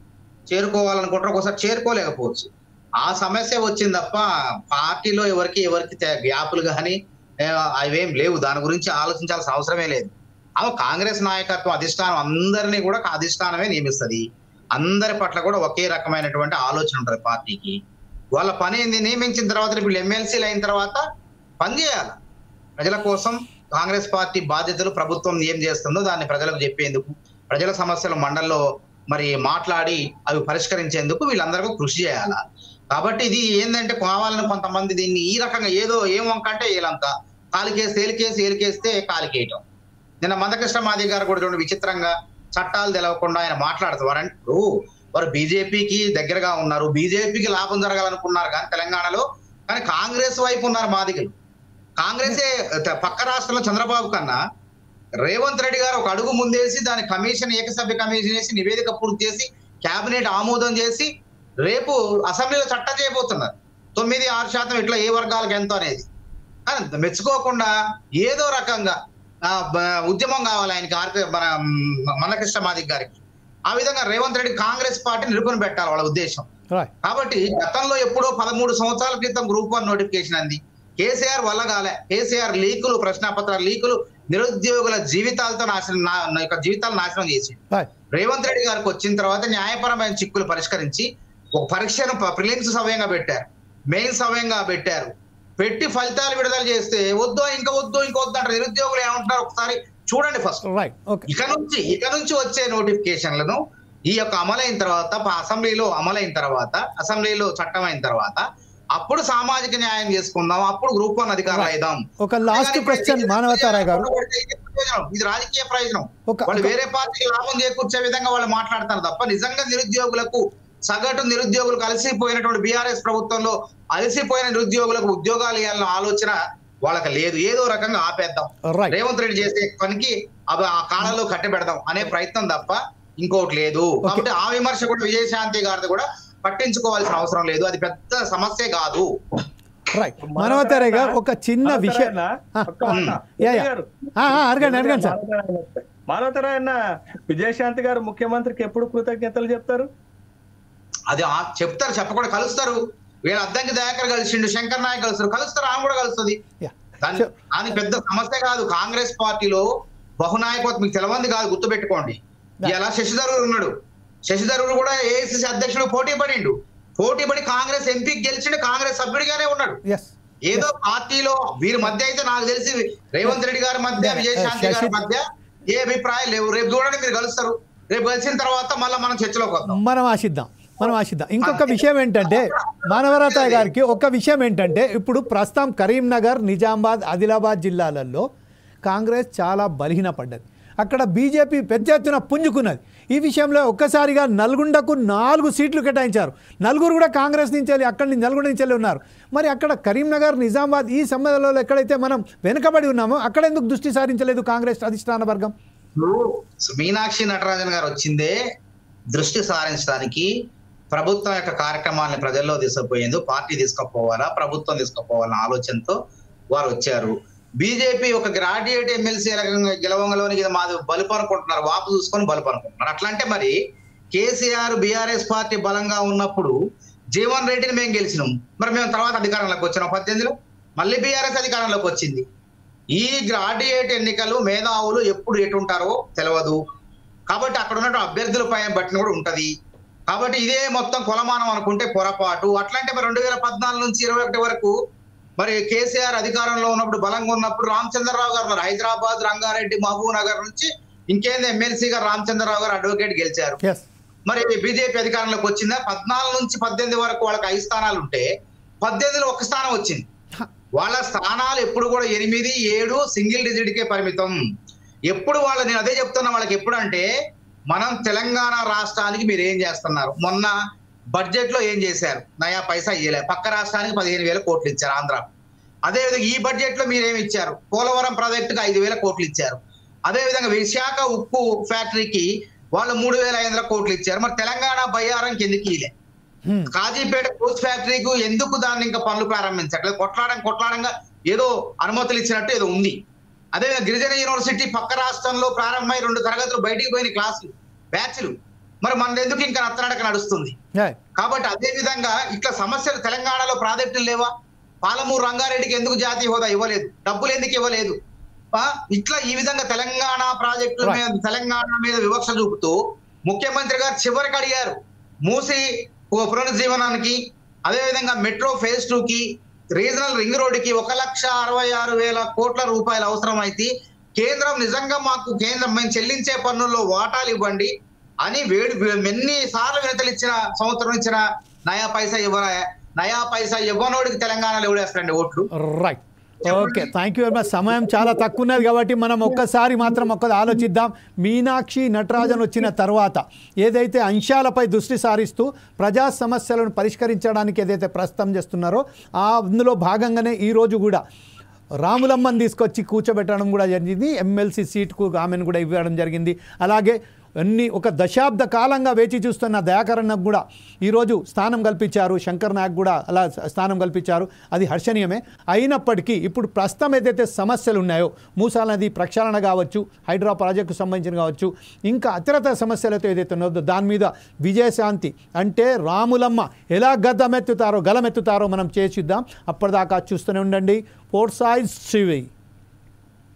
చేరుకోవాలనుకుంటారు, ఒకసారి చేరుకోలేకపోవచ్చు. ఆ సమస్య వచ్చింది తప్ప పార్టీలో ఎవరికి గ్యాపులు కానీ అవేం లేవు. దాని గురించి ఆలోచించాల్సిన అవసరమే లేదు. కాంగ్రెస్ నాయకత్వం అధిష్టానం అందరినీ కూడా అధిష్టానమే నియమిస్తుంది. అందరి పట్ల కూడా ఒకే రకమైనటువంటి ఆలోచన ఉంటుంది పార్టీకి. వాళ్ళ పని ఏంది, నియమించిన తర్వాత ఇప్పుడు ఎమ్మెల్సీలు అయిన తర్వాత పని చేయాలి ప్రజల కోసం. కాంగ్రెస్ పార్టీ బాధ్యతలు ప్రభుత్వం ఏం చేస్తుందో దాన్ని ప్రజలకు చెప్పేందుకు, ప్రజల సమస్యలు మండల్లో మరి మాట్లాడి అవి పరిష్కరించేందుకు వీళ్ళందరికీ కృషి చేయాలి. కాబట్టి ఇది ఏంటంటే కావాలని కొంతమంది దీన్ని ఈ రకంగా ఏదో ఏం వంకంటే వీళ్ళంతా కాలికేస్తే ఏలికేస్తే కాలికేయటం. నిన్న మందకృష్ణ మాదిగ గారు కూడా చూడండి విచిత్రంగా చట్టాలు తెలవకుండా ఆయన మాట్లాడుతారు. వారు బీజేపీకి దగ్గరగా ఉన్నారు, బీజేపీకి లాభం జరగాలనుకున్నారు కానీ తెలంగాణలో, కానీ కాంగ్రెస్ వైపు ఉన్నారు మాదిగలు. కాంగ్రెసే పక్క రాష్ట్రంలో చంద్రబాబు కన్నా రేవంత్ రెడ్డి గారు ఒక అడుగు ముందేసి దాని కమిషన్ ఏకసభ్య కమిషన్ వేసి నివేదిక పూర్తి చేసి కేబినెట్ ఆమోదం చేసి రేపు అసెంబ్లీలో చట్టం చేయబోతున్నారు. 9-6% ఇట్లా ఏ వర్గాలకు ఎంతో అనేది మెచ్చుకోకుండా ఏదో రకంగా ఉద్యమం కావాలి ఆయనకి, మన మందకృష్ణ మాదిగ గారికి. ఆ విధంగా రేవంత్ రెడ్డి కాంగ్రెస్ పార్టీ నిలుపుని పెట్టాలి వాళ్ళ ఉద్దేశం. కాబట్టి గతంలో ఎప్పుడో 13 సంవత్సరాల క్రితం గ్రూప్ 1 నోటిఫికేషన్ అంది. కేసీఆర్ వల్ల కాలే. కేసీఆర్ లీకులు, ప్రశ్నాపత్రాల లీకులు నిరుద్యోగుల జీవితాలతో జీవితాలు నాశనం చేసి రేవంత్ రెడ్డి గారికి వచ్చిన తర్వాత న్యాయపరమైన చిక్కులు పరిష్కరించి ఒక పరీక్షను ప్రిలిమ్స్ సవ్యంగా పెట్టారు, మెయిన్స్ సవ్యంగా పెట్టారు. పెట్టి ఫలితాలు విడుదల చేస్తే వద్దు అంటారు. నిరుద్యోగులు ఏమంటున్నారు ఒకసారి చూడండి ఫస్ట్. ఇక నుంచి వచ్చే నోటిఫికేషన్లను ఈ యొక్క అమలైన తర్వాత అసెంబ్లీలో చట్టం అయిన తర్వాత అప్పుడు సామాజిక న్యాయం చేసుకుందాం, అప్పుడు గ్రూప్ 1 అధికారులు అయిదాం.
ఒక లాస్ట్ క్వశ్చన్ మానవతారాయ్ గారు,
ఇది రాజకీయ ప్రయోజనం. వాళ్ళు వేరే పార్టీకి లాభం చేకూర్చే విధంగా వాళ్ళు మాట్లాడతారు తప్ప నిజంగా నిరుద్యోగులకు, సగటు నిరుద్యోగులకు అలసిపోయినటువంటి బీఆర్ఎస్ ప్రభుత్వంలో అలసిపోయిన నిరుద్యోగులకు ఉద్యోగాలు ఇవ్వాలన్న ఆలోచన వాళ్ళకి లేదు. ఏదో రకంగా ఆపేద్దాం, రేవంత్ రెడ్డి చేసే పనికి అవి ఆ కాలంలో కట్టబెడదాం అనే ప్రయత్నం తప్ప ఇంకోటి లేదు. కాబట్టి ఆ విమర్శ కూడా విజయశాంతి గారిది కూడా పట్టించుకోవాల్సిన అవసరం లేదు, అది పెద్ద సమస్య కాదు.
మానవతారాయ్ గారు ఒక చిన్న విషయం అడగండి సార్.
మానవతారాయ్ అన్న, విజయశాంతి గారు ముఖ్యమంత్రికి ఎప్పుడు కృతజ్ఞతలు చెప్తారు?
అది చెప్తారు, చెప్పకుండా కలుస్తారు. వీళ్ళ అద్దంకి దయాకర్ కలిసిండు, శంకర్ నాయక్ కలుస్తారు, ఆమె కూడా కలుస్తుంది. దాని పెద్ద సమస్య కాదు. కాంగ్రెస్ పార్టీలో బహునాయకత్వం మీకు తెలవంది కాదు, గుర్తుపెట్టుకోండి. ఇలా శశిధరూర్ ఉన్నాడు, శశిధరూర్ కూడా ఏఐసిసి అధ్యక్షుడు పోటీ పడి కాంగ్రెస్ ఎంపీకి గెలిచిండు, కాంగ్రెస్ సభ్యుడిగానే ఉన్నాడు. ఏదో పార్టీలో వీరి మధ్య అయితే నాకు తెలిసి రేవంత్ రెడ్డి గారి మధ్య, విజయశాంతి గారి మధ్య ఏ అభిప్రాయాలు లేవు. రేపు చూడండి, మీరు కలుస్తారు. రేపు కలిసిన తర్వాత మళ్ళీ మనం చర్చలోకి వద్దాం.
మనం ఆశిద్దాం. ఇంకొక విషయం ఏంటంటే మానవతారాయ్ గారికి ఒక విషయం ఏంటంటే, ఇప్పుడు ప్రస్తుతం కరీంనగర్, నిజామాబాద్, ఆదిలాబాద్ జిల్లాలలో కాంగ్రెస్ చాలా బలహీనపడ్డది. అక్కడ బీజేపీ పెద్ద ఎత్తున పుంజుకున్నది. ఈ విషయంలో ఒక్కసారిగా నల్గొండకు 4 సీట్లు కేటాయించారు. 4 కూడా కాంగ్రెస్ నుంచి వెళ్ళి, అక్కడి నుంచి నల్గొండ నుంచి వెళ్ళి ఉన్నారు. మరి అక్కడ కరీంనగర్, నిజామాబాద్ ఈ సమ్మేళనంలో ఎక్కడైతే మనం వెనుకబడి ఉన్నామో అక్కడ ఎందుకు దృష్టి సారించలేదు కాంగ్రెస్ అధిష్టాన వర్గం?
మీనాక్షి నటరాజన్ గారు వచ్చిందే దృష్టి సారించడానికి, ప్రభుత్వం యొక్క కార్యక్రమాలను ప్రజల్లో తీసుకుపోయేందుకు, పార్టీ తీసుకుపోవాలా, ప్రభుత్వం తీసుకుపోవాలన్న ఆలోచనతో వారు వచ్చారు. బీజేపీ ఒక గ్రాడ్యుయేట్ ఎమ్మెల్సీ గెలవంగలోని మాది బలుపు అనుకుంటున్నారు, వాపు చూసుకొని బలుపు అనుకుంటున్నారు. అట్లా అంటే మరి కేసీఆర్ బీఆర్ఎస్ పార్టీ బలంగా ఉన్నప్పుడు జీవన్ రెడ్డిని మేము గెలిచినాం, మరి మేము తర్వాత అధికారంలోకి వచ్చినాం 18లో, మళ్ళీ బీఆర్ఎస్ అధికారంలోకి వచ్చింది. ఈ గ్రాడ్యుయేట్ ఎన్నికలు మేధావులు ఎప్పుడు ఎటుంటారో తెలియదు. కాబట్టి అక్కడ ఉన్న అభ్యర్థుల పైన బట్టిన కూడా ఉంటది. కాబట్టి ఇదే మొత్తం కొలమానం అనుకుంటే పొరపాటు. అట్లాంటే మరి 2014 నుంచి 21 వరకు మరి కేసీఆర్ అధికారంలో ఉన్నప్పుడు, బలంగా ఉన్నప్పుడు రామచంద్రరావు గారు ఉన్నారు. హైదరాబాద్, రంగారెడ్డి, మహబూబ్ నగర్ నుంచి ఇంకేంది ఎమ్మెల్సీగా రామచంద్రరావు గారు అడ్వకేట్ గెలిచారు. మరి బీజేపీ అధికారంలోకి వచ్చిందా? 14 నుంచి 18 వరకు వాళ్ళకి 5 స్థానాలు ఉంటే 18లో 1 స్థానం వచ్చింది. వాళ్ళ స్థానాలు ఎప్పుడు కూడా 8, 7 సింగిల్ డిజిట్కే పరిమితం. ఎప్పుడు నేను అదే చెప్తున్నా వాళ్ళకి, ఎప్పుడు అంటే మనం తెలంగాణ రాష్ట్రానికి మీరు ఏం చేస్తున్నారు, మొన్న బడ్జెట్ లో ఏం చేశారు, నయా పైసా ఇయ్యలే. పక్క రాష్ట్రానికి 15,000 కోట్లు ఇచ్చారు ఆంధ్ర. అదేవిధంగా ఈ బడ్జెట్ లో మీరేమి ఇచ్చారు, పోలవరం ప్రాజెక్టుకి 5,000 కోట్లు ఇచ్చారు. అదేవిధంగా విశాఖ ఉక్కు ఫ్యాక్టరీకి వాళ్ళు 3,500 కోట్లు ఇచ్చారు. మరి తెలంగాణ బయ్యారం కిందకి ఇలే. కాజీపేట పోస్ట్ ఫ్యాక్టరీకి ఎందుకు దాన్ని ఇంకా పనులు ప్రారంభించట్లేదు? కొట్లాడంగా ఏదో అనుమతులు ఇచ్చినట్టు ఏదో ఉంది. అదేవిధంగా గిరిజన యూనివర్సిటీ పక్క రాష్ట్రంలో ప్రారంభమై 2 తరగతులు బయటికి పోయిన క్లాసులు, బ్యాచ్లు, మరి మన ఎందుకు ఇంకా నత్తనడక నడుస్తుంది? కాబట్టి అదే విధంగా ఇట్లా సమస్యలు తెలంగాణలో ప్రాజెక్టులు లేవా? పాలమూరు రంగారెడ్డికి ఎందుకు జాతీయ హోదా ఇవ్వలేదు? డబ్బులు ఎందుకు ఇవ్వలేదు? ఇట్లా ఈ విధంగా తెలంగాణ ప్రాజెక్టుల మీద, తెలంగాణ మీద వివక్ష చూపుతూ ముఖ్యమంత్రి గారు చివరికి అడిగారు మూసి పునరుజ్జీవనానికి, అదేవిధంగా మెట్రో ఫేజ్ 2కి, రీజనల్ రింగ్ రోడ్డుకి 1,66,000 కోట్ల రూపాయలు అవసరమైతే కేంద్రం నిజంగా మాకు మేము చెల్లించే పన్నుల్లో వాటాలు ఇవ్వండి అని ఎన్నిసార్లు వినతలు ఇచ్చిన, సంవత్సరం ఇచ్చిన నయా పైసా ఇవ్వనోడికి తెలంగాణలో ఎవడేస్తారండి ఓట్లు?
Okay, thank you very much. సమయం చాలా తక్కువ ఉన్నది కాబట్టి మనం ఒక్కసారి మాత్రం ఆలోచిద్దాం. మీనాక్షి నటరాజన్ వచ్చిన తర్వాత ఏదైతే అంశాలపై దృష్టి సారిస్తూ ప్రజా సమస్యలను పరిష్కరించడానికి ఏదైతే ప్రస్తుతం చేస్తున్నారో అందులో భాగంగానే ఈరోజు కూడా రాములమ్మని తీసుకొచ్చి కూర్చోబెట్టడం కూడా జరిగింది. ఎమ్మెల్సీ సీట్కు ఆమెను కూడా ఇవ్వడం జరిగింది. అలాగే ఒక దశాబ్ద కాలంగా వేచి చూస్తున్న దయాకరణకు కూడా ఈరోజు స్థానం కల్పించారు. శంకర్ నాయక్ కూడా అలా స్థానం కల్పించారు. అది హర్షణీయమే. అయినప్పటికీ ఇప్పుడు ప్రస్తుతం ఏదైతే సమస్యలు ఉన్నాయో మూసా నది ప్రక్షాళన కావచ్చు, హైడ్రా ప్రాజెక్టుకు సంబంధించిన కావచ్చు, ఇంకా ఇతరత సమస్యలతో ఏదైతే ఉన్నదో దాని మీద విజయశాంతి అంటే రాములమ్మ ఎలా గలమెత్తుతారో మనం చేసిద్దాం. అప్పటిదాకా చూస్తూనే ఉండండి. ఫోర్సైజ్ టీవీ.